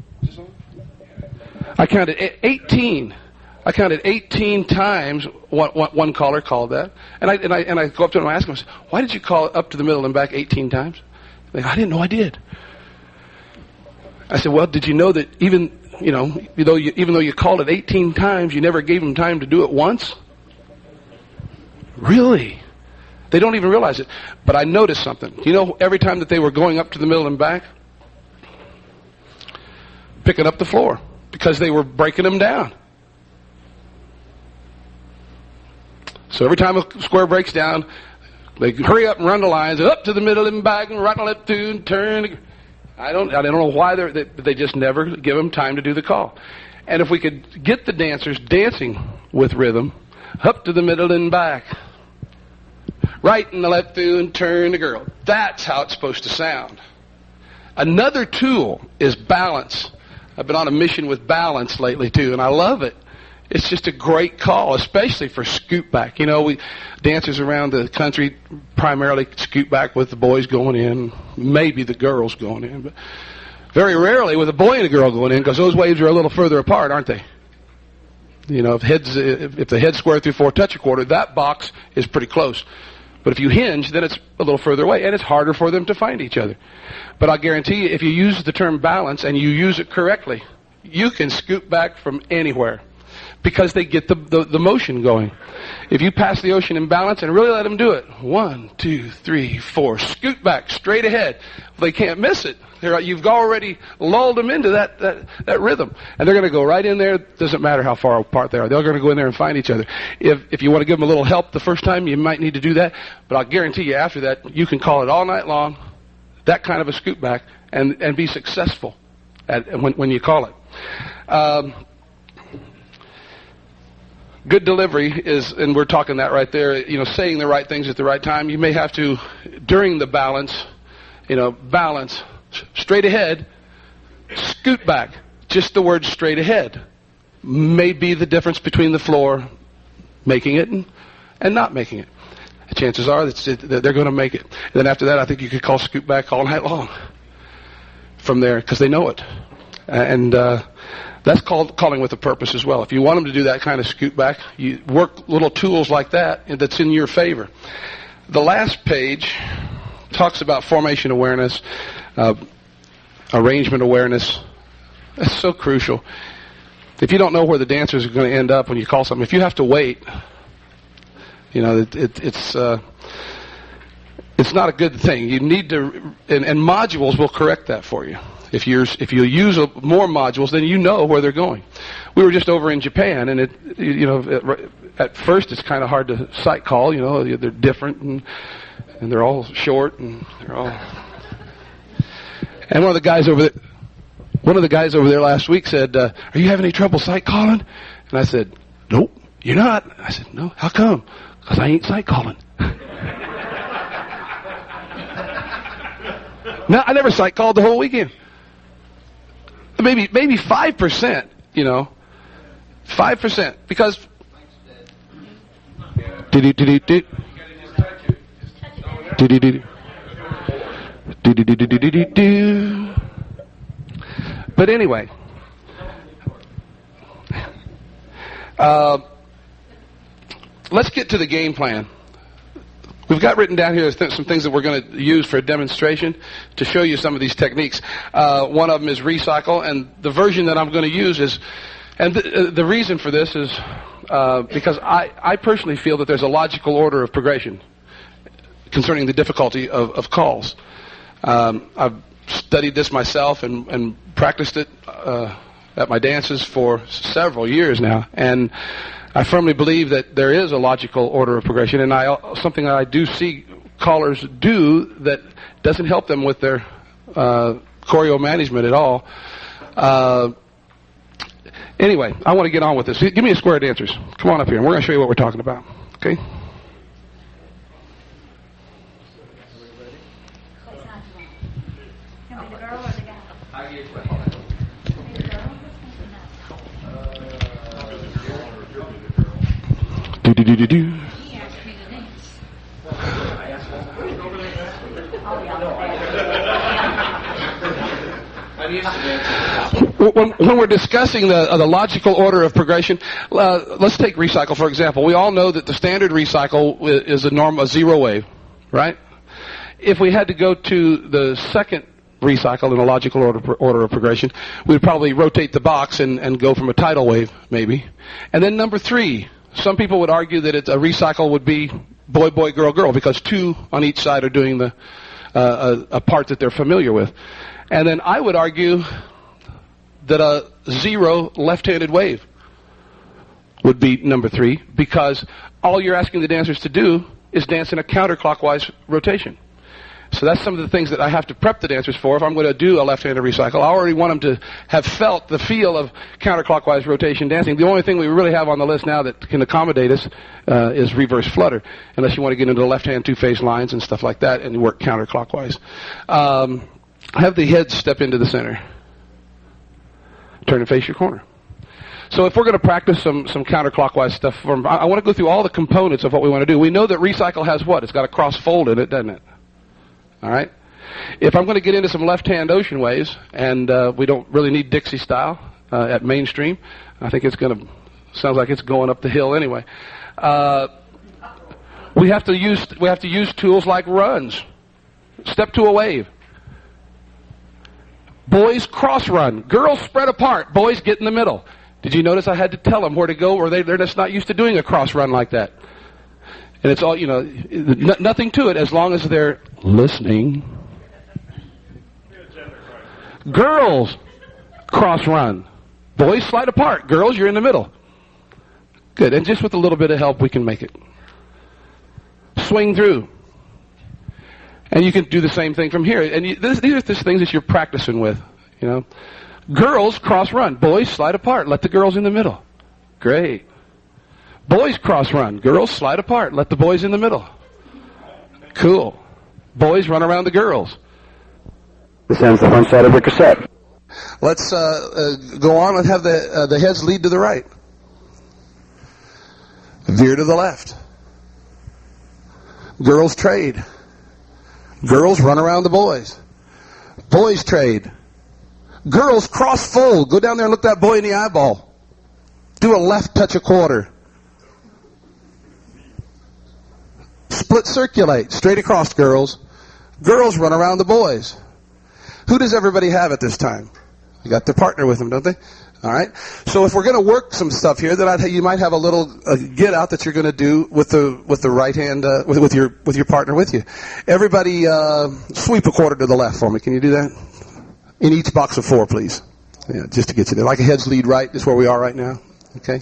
I counted 18. I counted 18 times. One caller called that, and I go up to him and ask him, "Why did you call up to the middle and back 18 times?" I didn't know I did. I said, "Well, did you know that even though you called it 18 times, you never gave them time to do it once?" Really? They don't even realize it. But I noticed something. Every time that they were going up to the middle and back, picking up the floor, because they were breaking them down. So every time a square breaks down, they hurry up and run the lines, up to the middle and back, and right and left, two, and turn. I don't know why they just never give them time to do the call. And if we could get the dancers dancing with rhythm, up to the middle and back, Right and the left through and turn the girl. That's how it's supposed to sound. Another tool is balance. I've been on a mission with balance lately too, and I love it. It's just a great call, especially for scoot back. You know, we dancers around the country primarily scoot back with the boys going in, maybe the girls going in, but very rarely with a boy and a girl going in, because those waves are a little further apart, aren't they? You know, if the head's square through 4 touch a quarter, that box is pretty close. But if you hinge, then it's a little further away, and it's harder for them to find each other. But I'll guarantee you, if you use the term balance and you use it correctly, you can scoot back from anywhere, because they get the motion going. If you pass the ocean in balance and really let them do it, 1, 2, 3, 4, scoot back straight ahead. They can't miss it. You've already lulled them into that rhythm, and they're going to go right in there. Doesn't matter how far apart they are. They're going to go in there and find each other. If you want to give them a little help the first time, you might need to do that. But I'll guarantee you, after that, you can call it all night long, that kind of a scoot back, and be successful when you call it. Good delivery is, and we're talking that right there, you know, saying the right things at the right time. You may have to, during the balance, balance, straight ahead, scoot back. Just the word straight ahead may be the difference between the floor making it and not making it. The chances are that they're going to make it. And then after that, I think you could call scoot back all night long from there, because they know it. And that's called calling with a purpose as well. If you want them to do that kind of scoot back, you work little tools like that that's in your favor. The last page talks about formation awareness, arrangement awareness. That's so crucial. If you don't know where the dancers are going to end up when you call something, if you have to wait, it's not a good thing. You need to, and modules will correct that for you. If you use more modules, then you know where they're going. We were just over in Japan, and at first it's kind of hard to sight call. They're different, and they're all short, and they're all. And one of the guys over there last week said, "Are you having any trouble sight calling?" And I said, "Nope, you're not." I said, "No, how come?" "Because I ain't sight calling." No, I never sight called the whole weekend. Maybe 5%, 5%, because but anyway, let's get to the game plan. We've got written down here some things that we're going to use for a demonstration to show you some of these techniques. One of them is recycle, and the version that I'm going to use is, and the reason for this is because I personally feel that there's a logical order of progression concerning the difficulty of calls. I've studied this myself and practiced it at my dances for several years now, and I firmly believe that there is a logical order of progression, and something that I do see callers do that doesn't help them with their choreo management at all. Anyway, I want to get on with this. Give me a square of dancers. Come on up here, and we're going to show you what we're talking about. Okay? Do-do-do-do-do. When we're discussing the logical order of progression, let's take recycle for example. We all know that the standard recycle is a zero wave, right? If we had to go to the second recycle in a logical order of progression, we'd probably rotate the box and go from a tidal wave, maybe. And then number 3. Some people would argue that a recycle would be boy, boy, girl, girl, because 2 on each side are doing a part that they're familiar with. And then I would argue that a 0 left-handed wave would be number 3, because all you're asking the dancers to do is dance in a counterclockwise rotation. So that's some of the things that I have to prep the dancers for. If I'm going to do a left-handed recycle, I already want them to have felt the feel of counterclockwise rotation dancing. The only thing we really have on the list now that can accommodate us is reverse flutter, unless you want to get into the left-hand two-phase lines and stuff like that and work counterclockwise. Have the head step into the center. Turn and face your corner. So if we're going to practice some counterclockwise stuff, I want to go through all the components of what we want to do. We know that recycle has what? It's got a cross fold in it, doesn't it? All right? If I'm going to get into some left-hand ocean waves, and we don't really need Dixie style at mainstream, I think it's going to, sounds like it's going up the hill anyway. We have to use tools like runs. Step to a wave. Boys cross run. Girls spread apart. Boys get in the middle. Did you notice I had to tell them where to go, or they're just not used to doing a cross run like that? And it's all, you know, nothing to it as long as they're listening. Girls cross run. Boys slide apart. Girls, you're in the middle. Good. And just with a little bit of help, we can make it. Swing through. And you can do the same thing from here. And these are just things that you're practicing with, you know. Girls cross run. Boys slide apart. Let the girls in the middle. Great. Boys cross run. Girls slide apart. Let the boys in the middle. Cool. Boys run around the girls. This ends the front side of your cassette. Let's go on and have the heads lead to the right. Veer to the left. Girls trade. Girls run around the boys. Boys trade. Girls cross fold. Go down there and look that boy in the eyeball. Do a left touch a quarter. Split circulate. Straight across, girls. Girls run around the boys. Who does everybody have at this time? You got their partner with them, don't they? All right. So if we're going to work some stuff here, then you might have a little get out that you're going to do with the right hand with your partner with you. Everybody, sweep a quarter to the left for me. Can you do that? In each box of 4, please. Yeah, just to get you there. Like a heads lead right is where we are right now. Okay.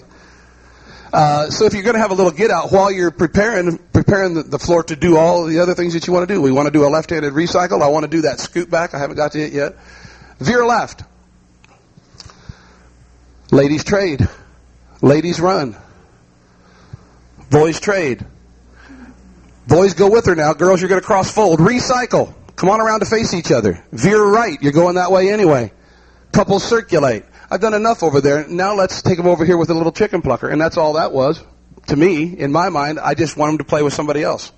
So if you're going to have a little get out while you're preparing the floor to do all the other things that you want to do. We want to do a left-handed recycle. I want to do that scoot back. I haven't got to it yet. Veer left. Ladies trade. Ladies run. Boys trade. Boys go with her now. Girls, you're going to cross fold. Recycle. Come on around to face each other. Veer right. You're going that way anyway. Couples circulate. I've done enough over there. Now let's take them over here with a little chicken plucker. And that's all that was. To me, in my mind, I just want them to play with somebody else.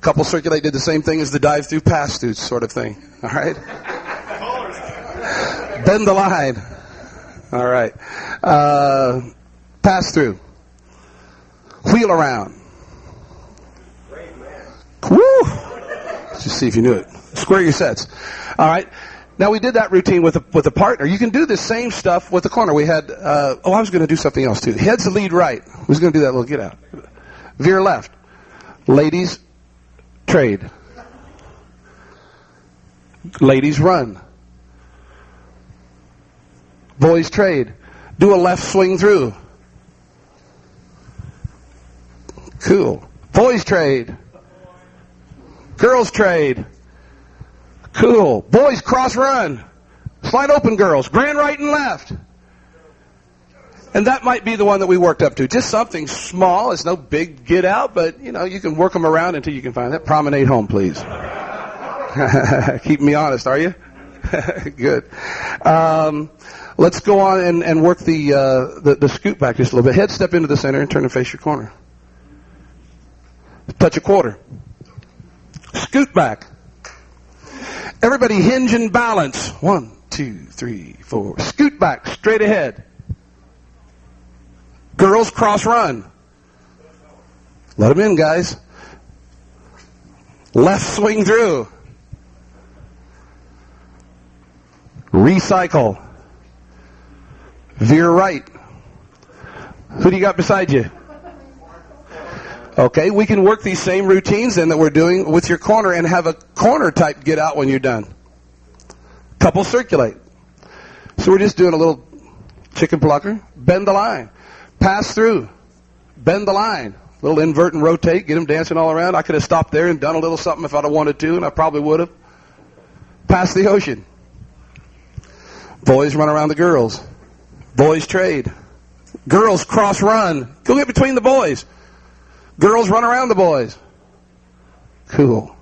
Couples circulate did the same thing as the dive through, pass through sort of thing. All right? Bend the line. All right. Pass through. Wheel around. Woo! Let's just see if you knew it. Square your sets. All right. Now we did that routine with a partner. You can do the same stuff with the corner. We had, I was going to do something else too. Heads to lead right. Who's going to do that little get out? Veer left. Ladies trade. Ladies run. Boys trade. Do a left swing through. Cool. Boys trade. Girls trade. Cool. Boys cross run. Slide open, girls. Grand right and left. And that might be the one that we worked up to. Just something small. It's no big get out, but you know, you can work them around until you can find that. Promenade home, please. Keep me honest, are you? Good. Let's go on and work the scoot back just a little bit. Head step into the center and turn and face your corner. Touch a quarter. Scoot back. Everybody hinge and balance. 1, 2, 3, 4. Scoot back, straight ahead. Girls cross run. Let them in, guys. Left swing through. Recycle. Veer right. Who do you got beside you? Okay, we can work these same routines then that we're doing with your corner and have a corner type get out when you're done. Couple circulate. So we're just doing a little chicken plucker. Bend the line. Pass through. Bend the line. little invert and rotate, get them dancing all around. I could have stopped there and done a little something if I'd have wanted to, and I probably would have. Pass the ocean. Boys run around the girls. Boys trade. Girls cross run. Go get between the boys. Girls run around the boys. Cool.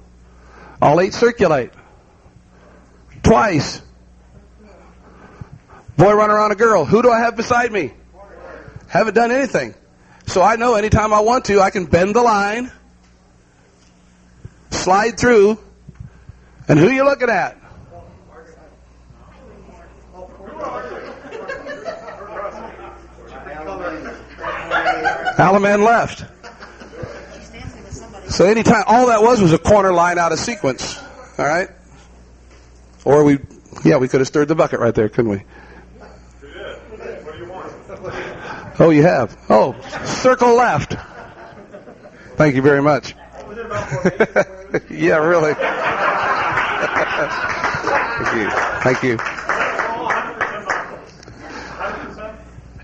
All 8 circulate. Twice. Boy run around a girl. Who do I have beside me? Haven't done anything. So I know anytime I want to, I can bend the line, slide through, and who are you looking at? Alaman left. So anytime, all that was a corner line out of sequence. All right? Or we could have stirred the bucket right there, couldn't we? What do you want? Oh, you have. Oh, circle left. Thank you very much. Yeah, really. Thank you.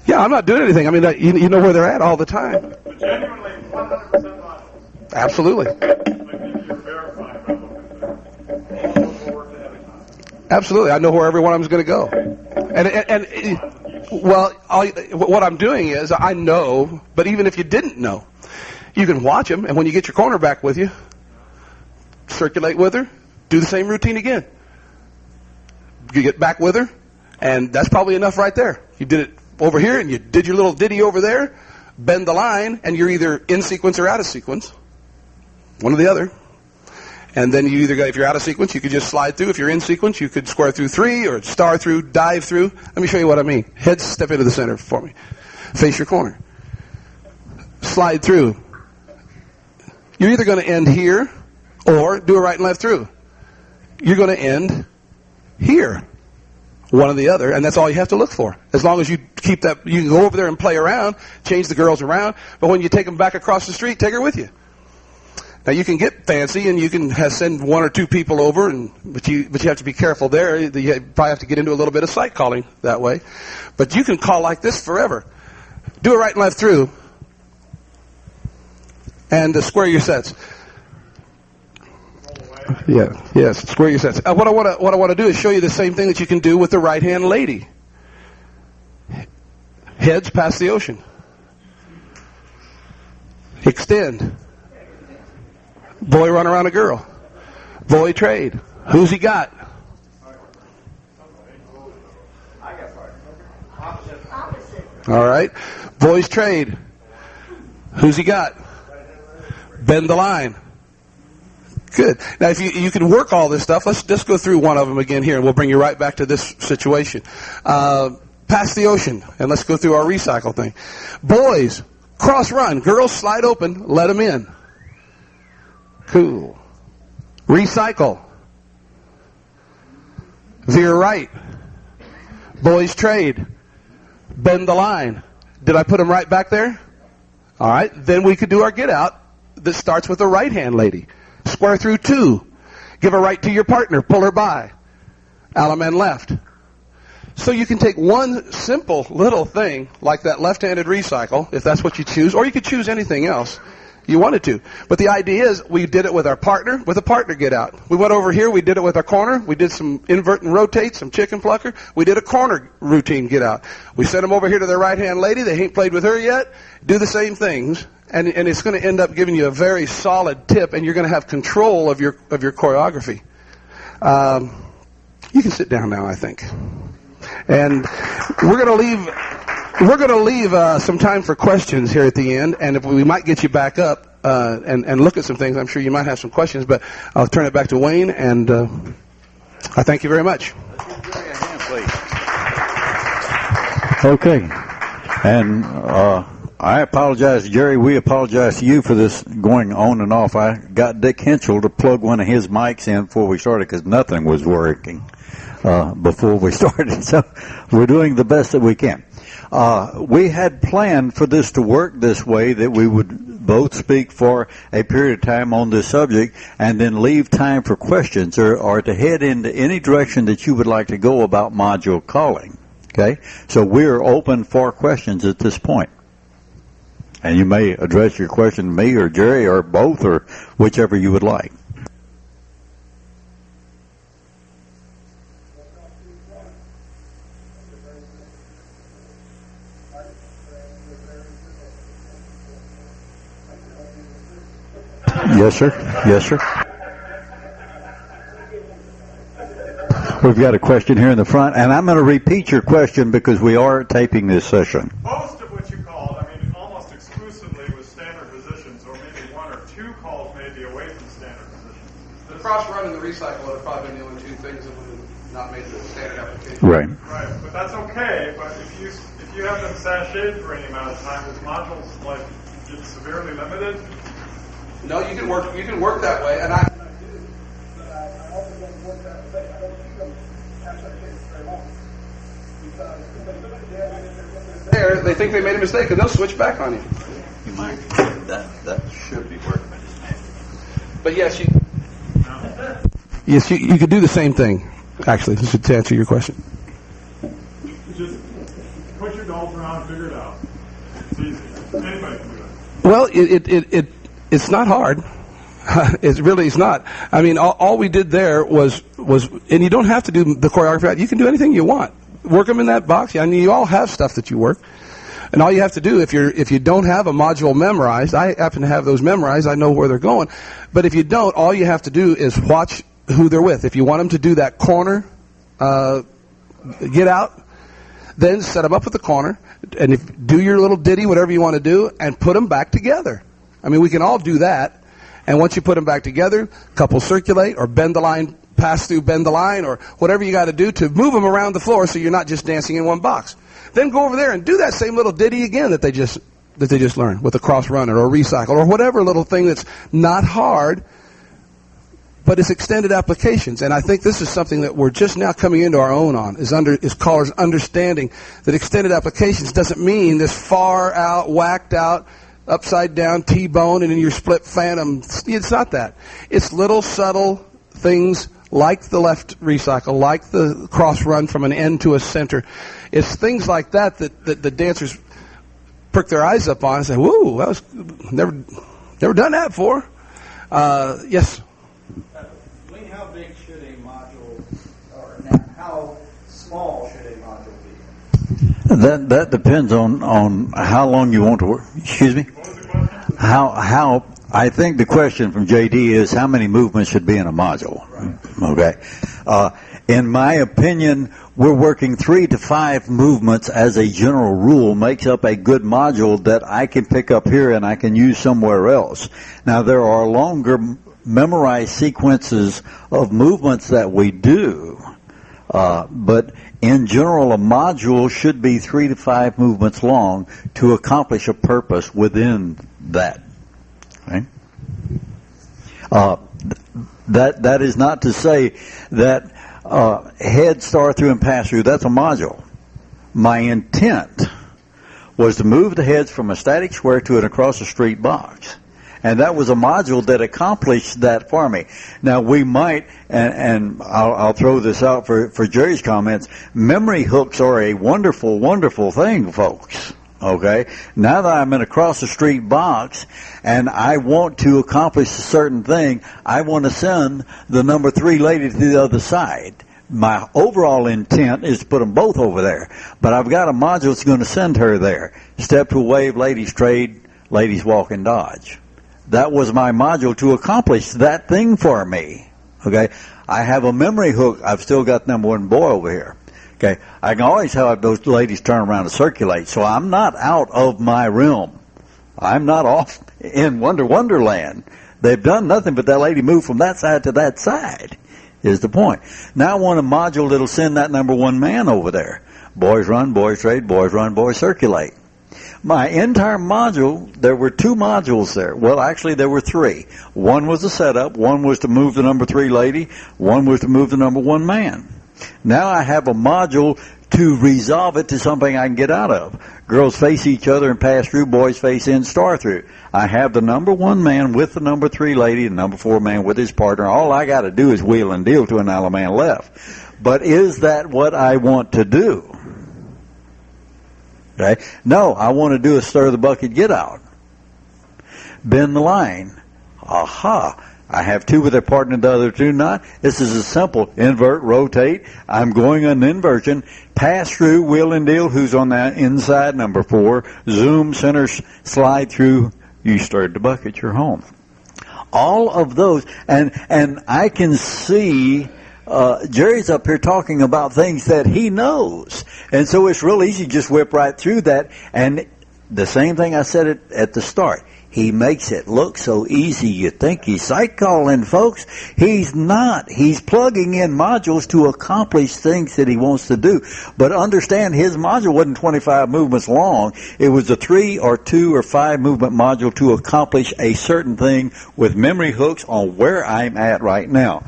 Yeah, I'm not doing anything. I mean, you know where they're at all the time. Genuinely 100% honest. Absolutely. Absolutely. I know where every one of them is going to go. What I'm doing is I know, but even if you didn't know, you can watch them, and when you get your corner back with you, circulate with her, do the same routine again. You get back with her, and that's probably enough right there. You did it over here, and you did your little ditty over there, bend the line, and you're either in sequence or out of sequence. One or the other. And then you either got, if you're out of sequence, you could just slide through. If you're in sequence, you could square through 3 or star through, dive through. Let me show you what I mean. Head step into the center for me. Face your corner. Slide through. You're either going to end here or do a right and left through. You're going to end here. One or the other, and that's all you have to look for. As long as you keep that, you can go over there and play around, change the girls around, but when you take them back across the street, take her with you. Now you can get fancy and you can send 1 or 2 people over, but you have to be careful there. You probably have to get into a little bit of sight calling that way. But you can call like this forever. Do a right and left through, and square your sets. Yeah, yes, square your sets. What I want to do is show you the same thing that you can do with the right hand lady. Heads past the ocean. Extend. Boy run around a girl. Boy trade. Who's he got? All right. Boys trade. Who's he got? Bend the line. Good. Now, if you can work all this stuff, let's just go through one of them again here, and we'll bring you right back to this situation. Past the ocean, and let's go through our recycle thing. Boys, cross run. Girls, slide open. Let them in. Cool. Recycle. Veer right. Boys trade. Bend the line. Did I put them right back there? All right. Then we could do our get out that starts with a right hand lady. Square through 2. Give a right to your partner. Pull her by. Alaman left. So you can take one simple little thing like that left-handed recycle, if that's what you choose, or you could choose anything else you wanted to. But the idea is we did it with our partner, with a partner get out. We went over here, we did it with our corner, we did some invert and rotate, some chicken plucker, we did a corner routine get out. We sent them over here to their right-hand lady, they ain't played with her yet, do the same things, and it's going to end up giving you a very solid tip, and you're going to have control of your choreography. You can sit down now, I think. And we're going to leave some time for questions here at the end, and if we might get you back up and look at some things. I'm sure you might have some questions, but I'll turn it back to Wayne, and I thank you very much. Okay. And I apologize, Jerry. We apologize to you for this going on and off. I got Dick Henschel to plug one of his mics in before we started because nothing was working before we started. So we're doing the best that we can. We had planned for this to work this way, that we would both speak for a period of time on this subject and then leave time for questions or to head into any direction that you would like to go about module calling. Okay? So we're open for questions at this point. And you may address your question to me or Jerry or both or whichever you would like. Yes, sir. Yes, sir. We've got a question here in the front, and I'm going to repeat your question because we are taping this session. Most of what you called, I mean, almost exclusively was standard positions, or maybe one or two calls maybe away from standard positions. The cross run and the recycle are probably the only two things that would have not made the standard application. Right. Right, but that's okay. But if you have them sashayed for any amount of time, is modules like get severely limited? No, you can work that way, and I also don't work that way. I don't see them sashayed very long. Because there, they think they made a mistake, and they'll switch back on you. You might. That should be working. But yes, you could do the same thing, actually, to answer your question. Just put your dolls around, figure it out. It's easy. Anybody can do that. Well, it's not hard. It's not. I mean, all we did there was, and you don't have to do the choreography. You can do anything you want. Work them in that box. I mean, you all have stuff that you work, and all you have to do if you don't have a module memorized, I happen to have those memorized. I know where they're going, but if you don't, all you have to do is watch who they're with. If you want them to do that corner, get out, then set them up at the corner, and do your little ditty, whatever you want to do, and put them back together. I mean, we can all do that. And once you put them back together, couples circulate or bend the line, pass through, bend the line, or whatever you got to do to move them around the floor so you're not just dancing in one box. Then go over there and do that same little ditty again that they just learned with a cross runner or a recycle or whatever little thing that's not hard, but it's extended applications. And I think this is something that we're just now coming into our own on, is callers understanding that extended applications doesn't mean this far out, whacked out, upside down T-bone and in your split phantom. It's not that. It's little subtle things like the left recycle, like the cross run from an end to a center. It's things like that the dancers perk their eyes up on and say, "Whoa, that was never done that before." Yes. Wayne, how big should a module, or how small should a module be? That depends on how long you want to work. Excuse me? How I think the question from JD is how many movements should be in a module. Okay. In my opinion, we're working 3 to 5 movements as a general rule makes up a good module that I can pick up here and I can use somewhere else. Now, there are longer memorized sequences of movements that we do, but in general, a module should be 3 to 5 movements long to accomplish a purpose within that. Okay? That is not to say that head, star through, and pass through, that's a module. My intent was to move the heads from a static square to an across the street box. And that was a module that accomplished that for me. Now, we might, and I'll throw this out for Jerry's comments, memory hooks are a wonderful, wonderful thing, folks. Okay? Now that I'm in a cross-the-street box and I want to accomplish a certain thing, I want to send the number 3 lady to the other side. My overall intent is to put them both over there. But I've got a module that's going to send her there. Step to wave, ladies trade, ladies walk and dodge. That was my module to accomplish that thing for me. Okay? I have a memory hook. I've still got number 1 boy over here. Okay, I can always have those ladies turn around and circulate, so I'm not out of my realm. I'm not off in Wonderland. They've done nothing but that lady move from that side to that side, is the point. Now I want a module that'll send that number 1 man over there. Boys run, boys trade, boys run, boys circulate. My entire module, there were 2 modules there. Well, actually, there were 3. One was the setup, one was to move the number 3 lady, one was to move the number 1 man. Now I have a module to resolve it to something I can get out of. Girls face each other and pass through, boys face in, star through. I have the number 1 man with the number 3 lady, the number 4 man with his partner. All I got to do is wheel and deal to an Alabama man left. But is that what I want to do? Okay? No, I want to do a stir the bucket, get out. bend the line. Aha! I have two with their partner, the other two not. This is a simple invert, rotate. I'm going an inversion. Pass through, wheel and deal. Who's on that inside? Number 4. Zoom, center, slide through. You stirred the bucket, you're home. All of those, and I can see Jerry's up here talking about things that he knows. And so it's real easy to just whip right through that. And the same thing I said at the start. He makes it look so easy. You think he's sight calling, folks. He's not. He's plugging in modules to accomplish things that he wants to do. But understand, his module wasn't 25 movements long. It was a 3 or 2 or 5 movement module to accomplish a certain thing with memory hooks on where I'm at right now.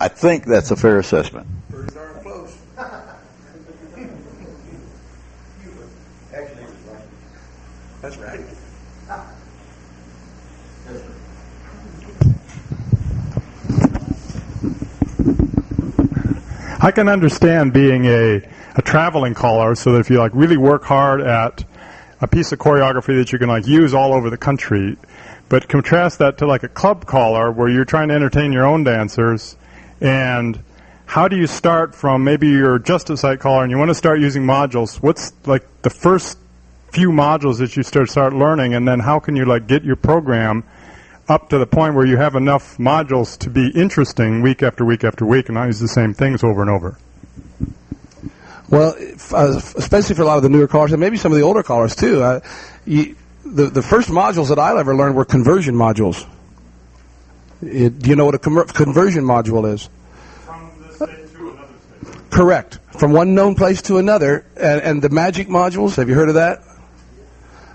I think that's a fair assessment. Pretty darn close. Actually, right. That's right. I can understand being a traveling caller, so that if you like really work hard at a piece of choreography that you can like use all over the country, but contrast that to like a club caller where you're trying to entertain your own dancers. And how do you start from, maybe you're just a sight caller and you want to start using modules? What's like the first few modules that you start learning, and then how can you like get your program up to the point where you have enough modules to be interesting week after week after week and not use the same things over and over? Well, especially for a lot of the newer callers, and maybe some of the older callers too, the first modules that I ever learned were conversion modules. Do you know what a conversion module is? From this state to another state. Correct. From one known place to another. And the magic modules, have you heard of that?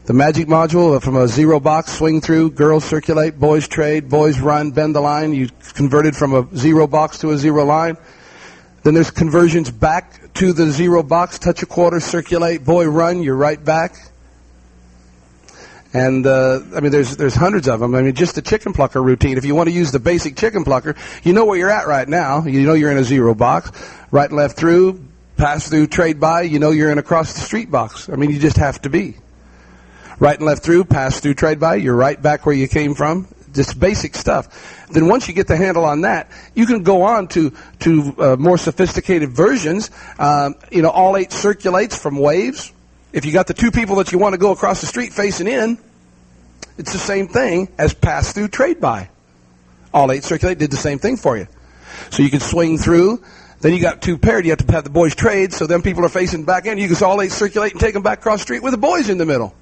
The magic module, from a 0 box, swing through, girls circulate, boys trade, boys run, bend the line. You converted from a 0 box to a 0 line. Then there's conversions back to the 0 box, touch a quarter, circulate, boy run, you're right back. And, I mean, there's hundreds of them. I mean, just the chicken plucker routine. If you want to use the basic chicken plucker, you know where you're at right now. You know you're in a 0 box. Right and left through, pass through, trade by, you know you're in a cross the street box. I mean, you just have to be. Right and left through, pass through, trade by, you're right back where you came from. Just basic stuff. Then once you get the handle on that, you can go on to more sophisticated versions. You know, all 8 circulates from waves. If you got the 2 people that you want to go across the street facing in, it's the same thing as pass through, trade by. All 8 circulate did the same thing for you. So you can swing through. Then you got 2 paired. You have to have the boys trade. So then people are facing back in. You can all 8 circulate and take them back across the street with the boys in the middle.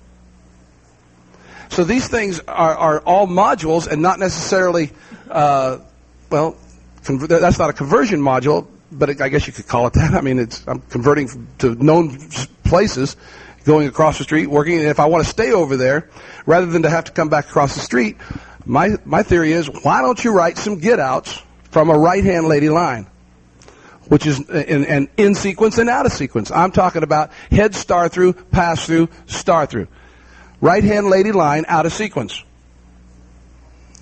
So these things are all modules and not necessarily, well, that's not a conversion module, but I guess you could call it that. I mean, I'm converting to known places, going across the street, working. And if I want to stay over there, rather than to have to come back across the street, my theory is, why don't you write some get-outs from a right-hand lady line, which is an in sequence and out of sequence. I'm talking about head, star through, pass through, star through. Right-hand lady line, out of sequence.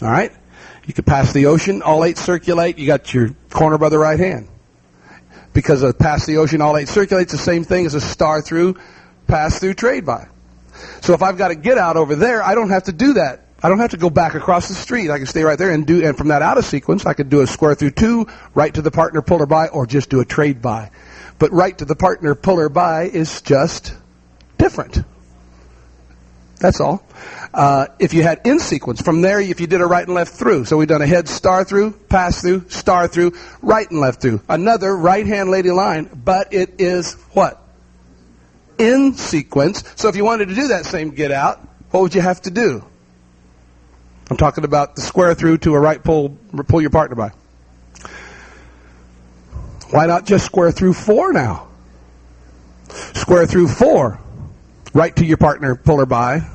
All right? You could pass the ocean, all 8 circulate, you got your corner by the right hand. Because of pass the ocean, all 8 circulates, the same thing as a star through, pass through, trade by. So if I've got to get out over there, I don't have to do that. I don't have to go back across the street. I can stay right there and from that out of sequence, I could do a square through 2, right to the partner, pull her by, or just do a trade by. But right to the partner, pull her by is just different. That's all. If you had in sequence, from there, if you did a right and left through. So we've done a head, star through, pass through, star through, right and left through. Another right-hand lady line, but it is what? In sequence. So if you wanted to do that same get out, what would you have to do? I'm talking about the square through to a right pull your partner by. Why not just square through 4 now? Square through 4. Right to your partner, pull her by,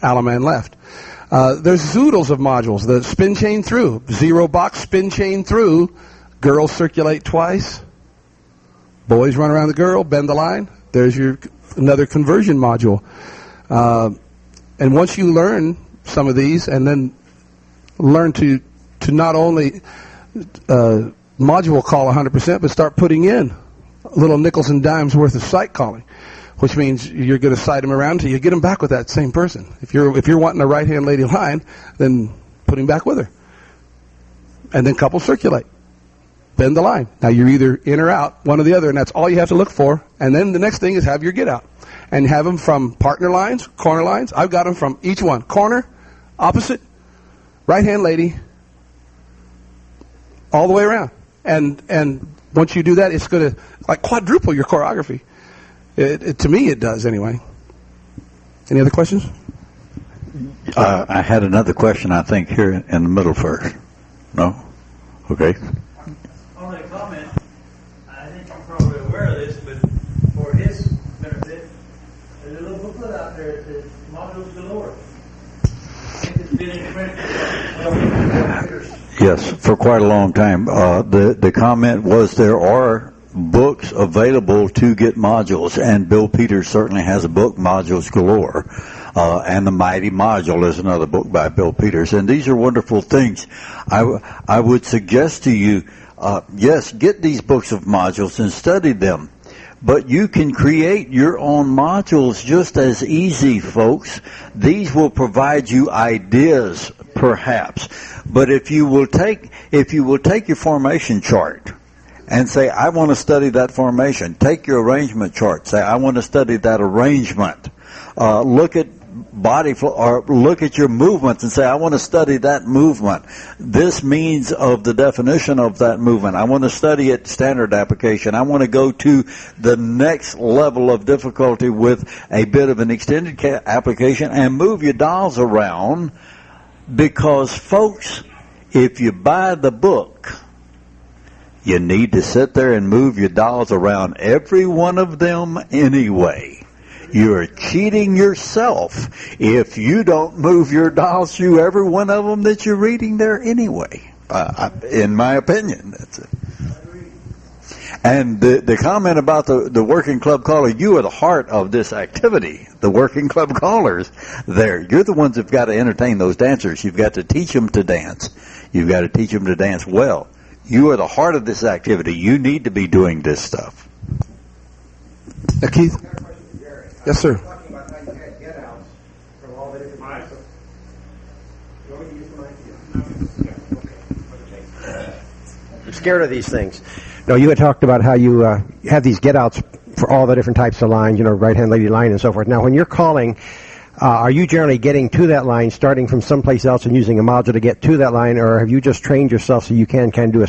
Alaman left. There's zoodles of modules. The spin chain through, 0 box, spin chain through, girls circulate twice, boys run around the girl, bend the line. There's your another conversion module. And once you learn some of these, and then learn to not only module call 100%, but start putting in little nickels and dimes worth of sight calling. which means you're going to side them around until you get them back with that same person. If you're wanting a right-hand lady line, then put him back with her. And then couple circulate. Bend the line. Now you're either in or out, one or the other, and that's all you have to look for. And then the next thing is have your get out. And have them from partner lines, corner lines. I've got them from each one. Corner, opposite, right-hand lady, all the way around. And once you do that, it's going to like quadruple your choreography. To me, it does anyway. Any other questions? I had another question, I think, here in the middle first. No? Okay. Only a comment. I think you're probably aware of this, but for his benefit, there's a little booklet out there that says modules galore. I think it's been in print for years. Yes, for quite a long time. The comment was there are books available to get modules, and Bill Peters certainly has a book, Modules Galore. And The Mighty Module is another book by Bill Peters. And these are wonderful things. I would suggest to you, yes, get these books of modules and study them. But you can create your own modules just as easy, folks. These will provide you ideas, perhaps. But if you will take your formation chart and say, I want to study that formation. Take your arrangement chart. Say, I want to study that arrangement. Look at body flow, or look at your movements and say, I want to study that movement. This means of the definition of that movement. I want to study it standard application. I want to go to the next level of difficulty with a bit of an extended application and move your dials around, because, folks, if you buy the book, you need to sit there and move your dials around every one of them anyway. You're cheating yourself if you don't move your dials through every one of them that you're reading there anyway, in my opinion. That's it. And the comment about the working club caller, you are the heart of this activity, the working club callers there. You're the ones that've got to entertain those dancers. You've got to teach them to dance. You've got to teach them to dance well. You are the heart of this activity. You need to be doing this stuff. Keith? Yes, sir. Talking about how you had get-outs from all the different types of... You want me to use the mic? I'm scared of these things. No, you had talked about how you have these get-outs for all the different types of lines, right-hand lady line and so forth. Now, when you're calling, are you generally getting to that line, starting from someplace else and using a module to get to that line, or have you just trained yourself so you can kind of do a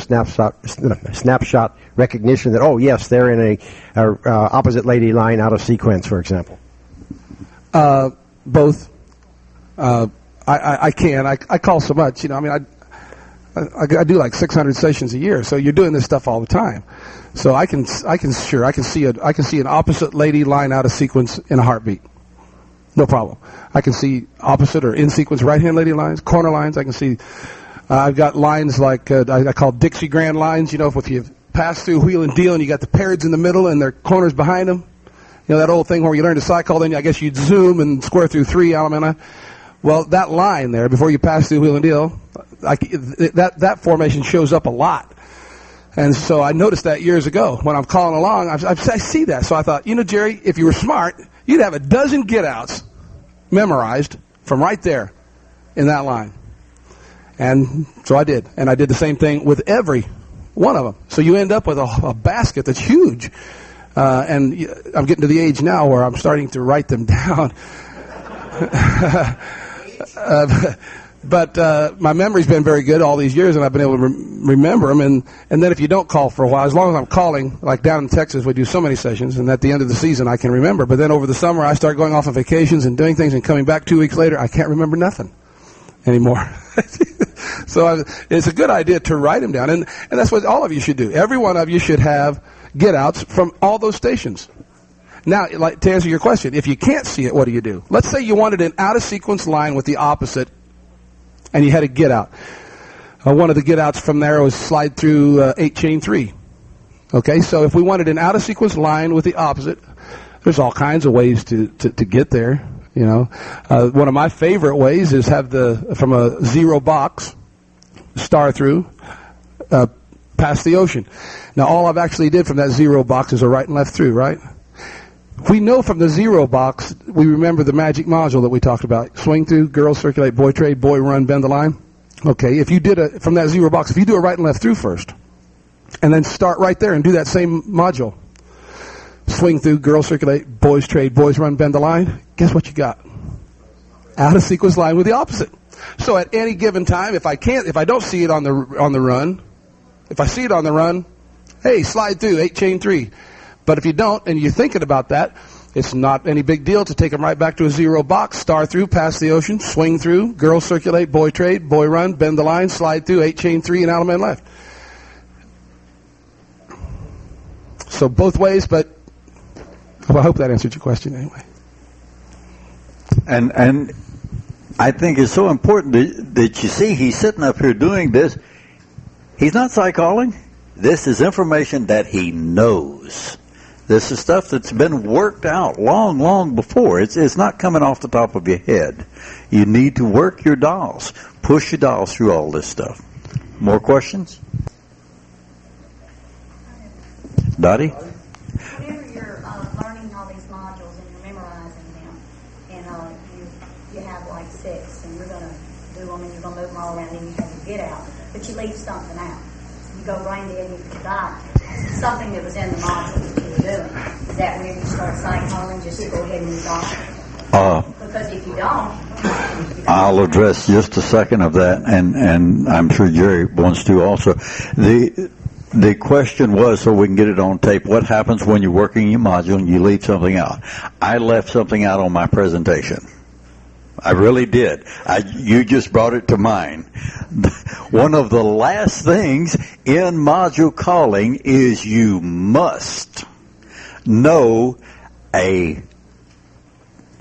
snapshot recognition that, oh, yes, they're in a opposite lady line out of sequence, for example? Both. I can. I call so much. I do like 600 sessions a year, so you're doing this stuff all the time. So I can see an opposite lady line out of sequence in a heartbeat. No problem. I can see opposite or in sequence right-hand lady lines, corner lines. I can see, I've got lines like I call Dixie Grand lines, if you pass through wheel and deal and you got the pairs in the middle and their corners behind them. That old thing where you learn to cycle, then I guess you'd zoom and square through 3 Alameda. Well, that line there, before you pass through wheel and deal, that formation shows up a lot. And so I noticed that years ago when I'm calling along. I see that. So I thought, Jerry, if you were smart, you'd have a dozen get-outs memorized from right there in that line. And so I did. And I did the same thing with every one of them. So you end up with a basket that's huge. And I'm getting to the age now where I'm starting to write them down. But my memory's been very good all these years, and I've been able to remember them. And then if you don't call for a while, as long as I'm calling, like down in Texas, we do so many sessions, and at the end of the season, I can remember. But then over the summer, I start going off on vacations and doing things and coming back 2 weeks later, I can't remember nothing anymore. So it's a good idea to write them down, and that's what all of you should do. Every one of you should have get-outs from all those stations. Now, to answer your question, if you can't see it, what do? Let's say you wanted an out-of-sequence line with the opposite, and you had a get-out. One of the get-outs from there was slide through 8-chain 3. Okay, so if we wanted an out-of-sequence line with the opposite, there's all kinds of ways to get there. One of my favorite ways is have from a 0 box, star through, past the ocean. Now, all I've actually did from that 0 box is a right and left through, right? We know from the zero box, we remember the magic module that we talked about. Swing through, girls circulate, boy trade, boy run, bend the line. Okay, if you did from that zero box, if you do a right and left through first, and then start right there and do that same module. Swing through, girls circulate, boys trade, boys run, bend the line. Guess what you got? Out of sequence line with the opposite. So at any given time, if I don't see it on the run, if I see it on the run, hey, slide through, 8 chain 3. But if you don't, and you're thinking about that, it's not any big deal to take them right back to a zero box, star through, pass the ocean, swing through, girls circulate, boy trade, boy run, bend the line, slide through, 8 chain 3, and out of man left. So both ways, but well, I hope that answered your question anyway. And I think it's so important that you see he's sitting up here doing this. He's not psych-calling. This is information that he knows. This is stuff that's been worked out long, long before. It's not coming off the top of your head. You need to work your dials, push your dials through all this stuff. More questions? Dottie? Whenever you're learning all these modules and you're memorizing them, and you have like 6, and you're going to do them and you're going to move them all around, and you have to get out, but you leave something out. You go brain dead and you forgot something that was in the module that you were doing. Is that when you start cycling, just to go ahead and move on? Because if you don't, I'll address just a second of that, and I'm sure Jerry wants to also. The question was, so we can get it on tape, what happens when you're working your module and you leave something out? I left something out on my presentation. I really did. You just brought it to mind. One of the last things in module calling is you must know a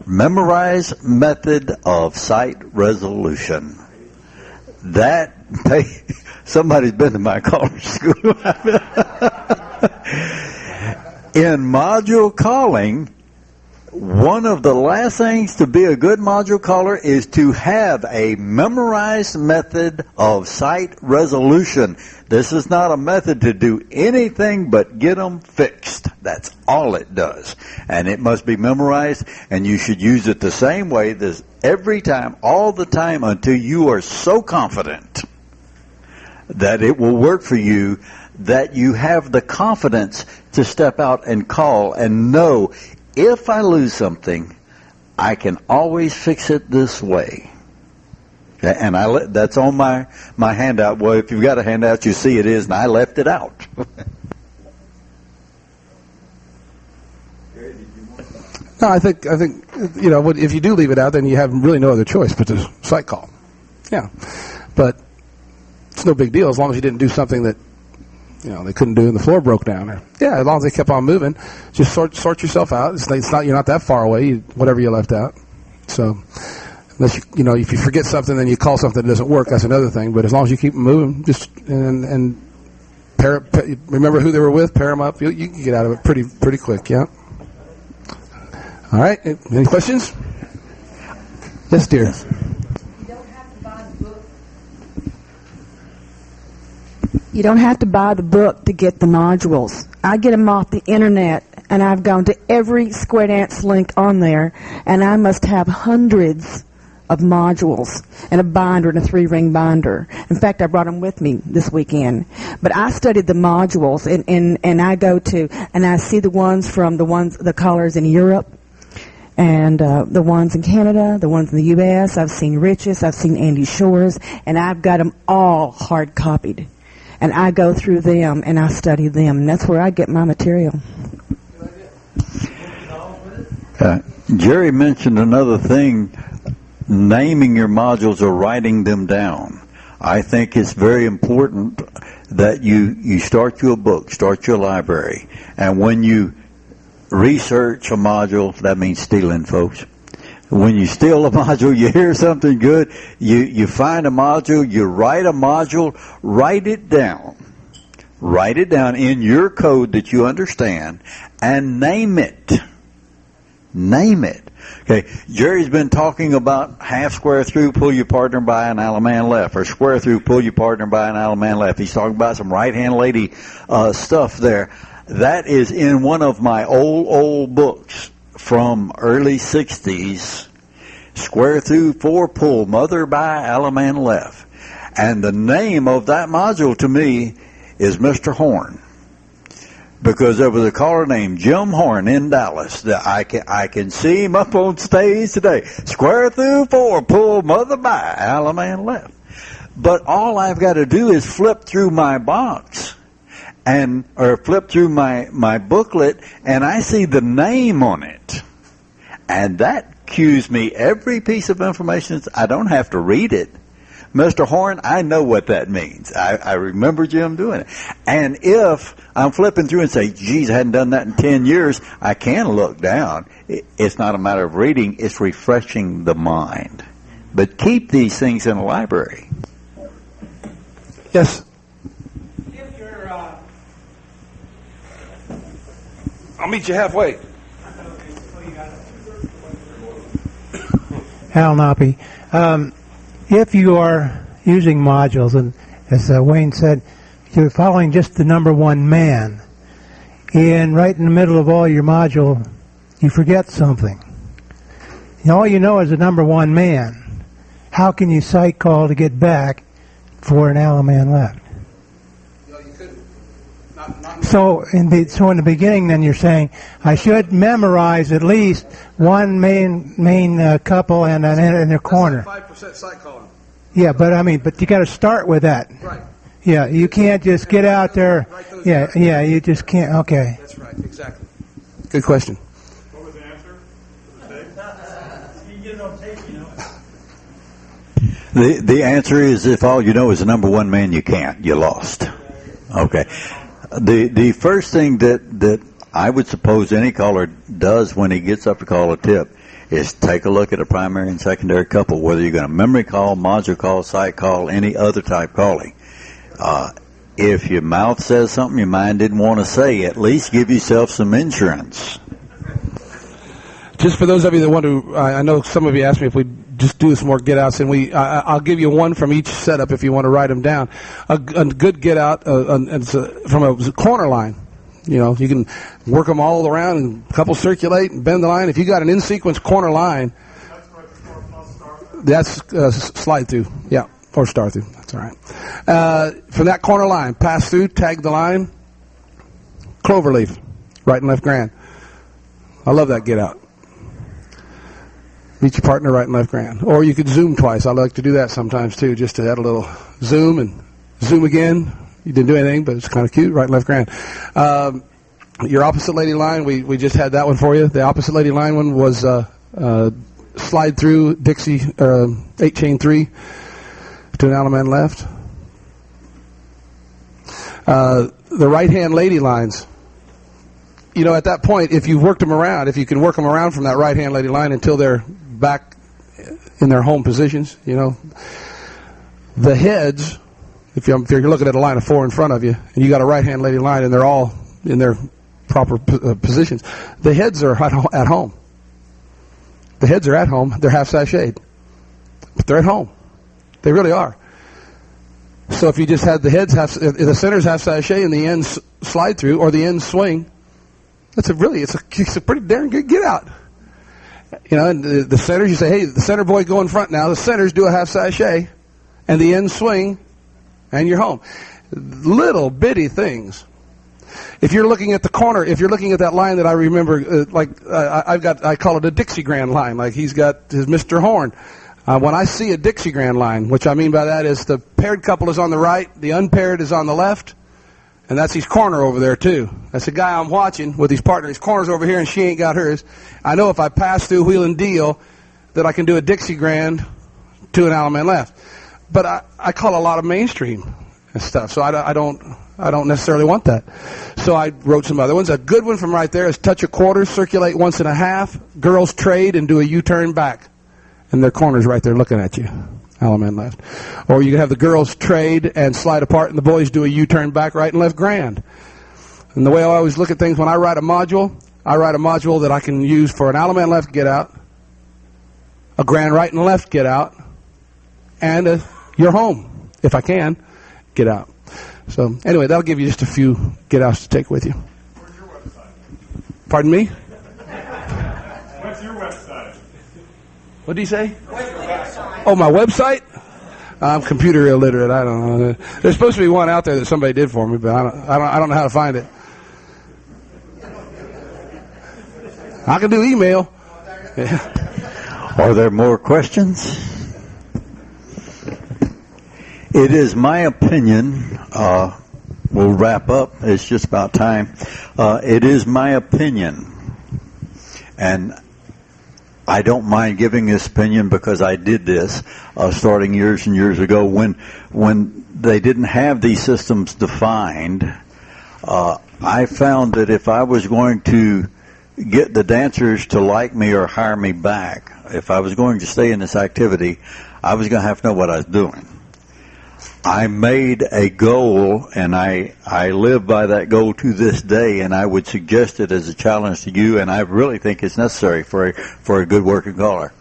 memorized method of site resolution. Somebody's been to my caller school. In module calling, one of the last things to be a good module caller is to have a memorized method of site resolution. This is not a method to do anything but get them fixed. That's all it does. And it must be memorized, and you should use it the same way this every time, all the time, until you are so confident that it will work for you, that you have the confidence to step out and call and know, if I lose something, I can always fix it this way. Okay? And that's on my handout. Well, if you've got a handout, you see it is, and I left it out. No, I think if you do leave it out, then you have really no other choice but to site call. Yeah, but it's no big deal as long as you didn't do something that they couldn't do and the floor broke down. Yeah, as long as they kept on moving, just sort yourself out. It's not, you're not that far away. Whatever you left out. So unless if you forget something, then you call something that doesn't work. That's another thing. But as long as you keep them moving, just and remember who they were with, pair them up. You can get out of it pretty quick. Yeah. All right. Any questions? Yes, dear. You don't have to buy the book to get the modules. I get them off the internet, and I've gone to every Square Dance link on there, and I must have hundreds of modules and a binder and a 3-ring binder. In fact, I brought them with me this weekend. But I studied the modules, and I go to, and I see the colors in Europe, and the ones in Canada, the ones in the U.S. I've seen Rich's, I've seen Andy Shore's, and I've got them all hard copied. And I go through them and I study them, and that's where I get my material. Jerry mentioned another thing, naming your modules or writing them down. I think it's very important that you start your book, start your library, and when you research a module, that means stealing, folks. When you steal a module, you hear something good, you find a module, you write a module, write it down. Write it down in your code that you understand, and name it. Name it. Okay, Jerry's been talking about half square through, pull your partner by an Alaman left, or square through, pull your partner by an Alaman left. He's talking about some right-hand lady stuff there. That is in one of my old books from early 60s, square through 4 pull, mother by Alaman left. And the name of that module to me is Mr. Horn, because there was a caller named Jim Horn in Dallas that I can see him up on stage today. Square through 4 pull, mother by Alaman left. But all I've got to do is flip through my box or flip through my booklet, and I see the name on it. And that cues me every piece of information. I don't have to read it. Mr. Horn, I know what that means. I remember Jim doing it. And if I'm flipping through and say, geez, I hadn't done that in 10 years, I can look down. It's not a matter of reading, it's refreshing the mind. But keep these things in a library. Yes. If you're, I'll meet you halfway. Hal Noppy. If you are using modules, and as Wayne said, you're following just the number one man, and right in the middle of all your module, you forget something. And all you know is the number one man. How can you site call to get back for an Alaman left? No, you couldn't. So in the beginning, then you're saying I should memorize at least one main couple and in their corner. That's 5% site calling. Yeah, but you got to start with that. Right. Yeah, you can't just get out there. Yeah, you just can't. Okay. That's right. Exactly. Good question. What was the answer? You get it on tape, you know. The answer is, if all you know is the number one man, you can't. You lost. Okay. The first thing that I would suppose any caller does when he gets up to call a tip is take a look at a primary and secondary couple, whether you're going to memory call, module call, site call, any other type calling. If your mouth says something your mind didn't want to say, at least give yourself some insurance. Just for those of you that want to, I know some of you asked me if we just do some more get-outs, and I'll give you one from each setup if you want to write them down. A good get-out from a corner line. You know, you can work them all around and a couple circulate and bend the line. If you got an in-sequence corner line, that's slide through, yeah, or star through. That's all right. From that corner line, pass through, tag the line, cloverleaf, right and left grand. I love that get out. Meet your partner right and left grand. Or you could zoom twice. I like to do that sometimes too, just to add a little zoom and zoom again. You didn't do anything, but it's kind of cute, right and left grand. Your opposite lady line, we just had that one for you. The opposite lady line one was slide through Dixie 8-chain 3 to an Alaman left. The right-hand lady lines, you know, at that point, if you've worked them around, if you can work them around from that right-hand lady line until they're back in their home positions, you know, the heads, if you're looking at a line of 4 in front of you, and you got a right-hand lady line, and they're all in their proper positions, the heads are at home. The heads are at home. They're half sashayed, but they're at home. They really are. So if you just had the heads the center's half sachet and the ends slide through, or the ends swing, it's a pretty darn good get out. You know, and the centers, you say, hey, the center boy go in front now. The centers do a half sachet, and the ends swing. And you're home. Little bitty things. If you're looking at the corner, if you're looking at that line that I remember, I call it a Dixie Grand line, like he's got his Mr. Horn. When I see a Dixie Grand line, which I mean by that is the paired couple is on the right, the unpaired is on the left, and that's his corner over there too. That's the guy I'm watching with his partner. His corner's over here and she ain't got hers. I know if I pass through wheel and deal that I can do a Dixie Grand to an Alaman left. But I call a lot of mainstream and stuff, so I don't necessarily want that. So I wrote some other ones. A good one from right there is touch a quarter, circulate 1 1/2, girls trade and do a U-turn back. And their corner's right there looking at you, Alaman left. Or you can have the girls trade and slide apart and the boys do a U-turn back right and left grand. And the way I always look at things, when I write a module that I can use for an Alaman left get out, a grand right and left get out, and you're home, if I can, get out. So anyway, that'll give you just a few get outs to take with you. Pardon me? What's your website? What did he say? Oh, my website? I'm computer illiterate. I don't know. There's supposed to be one out there that somebody did for me, but I don't know how to find it. I can do email. Yeah. Are there more questions? It is my opinion, we'll wrap up, it's just about time. It is my opinion, and I don't mind giving this opinion because I did this starting years and years ago when they didn't have these systems defined. I found that if I was going to get the dancers to like me or hire me back, if I was going to stay in this activity, I was going to have to know what I was doing. I made a goal, and I live by that goal to this day, and I would suggest it as a challenge to you, and I really think it's necessary for a good working caller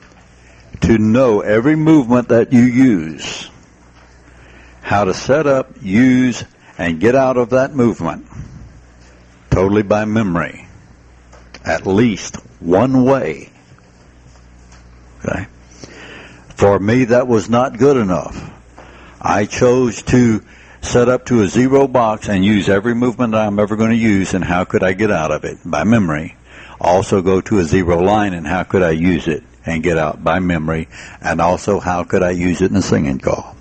to know every movement that you use, how to set up, use, and get out of that movement totally by memory, at least one way. Okay? For me, that was not good enough. I chose to set up to a zero box and use every movement that I'm ever going to use, and how could I get out of it? By memory. Also go to a zero line, and how could I use it and get out? By memory. And also, how could I use it in a singing call?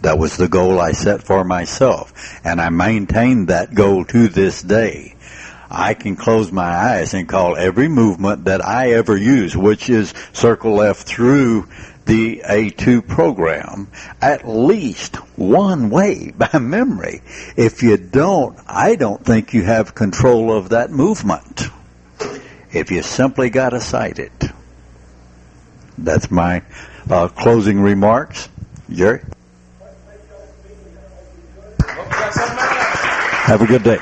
That was the goal I set for myself, and I maintained that goal to this day. I can close my eyes and call every movement that I ever use, which is circle left through the A2 program, at least one way by memory. If you don't, I don't think you have control of that movement. If you simply got to cite it. That's my closing remarks. Jerry? Have a good day.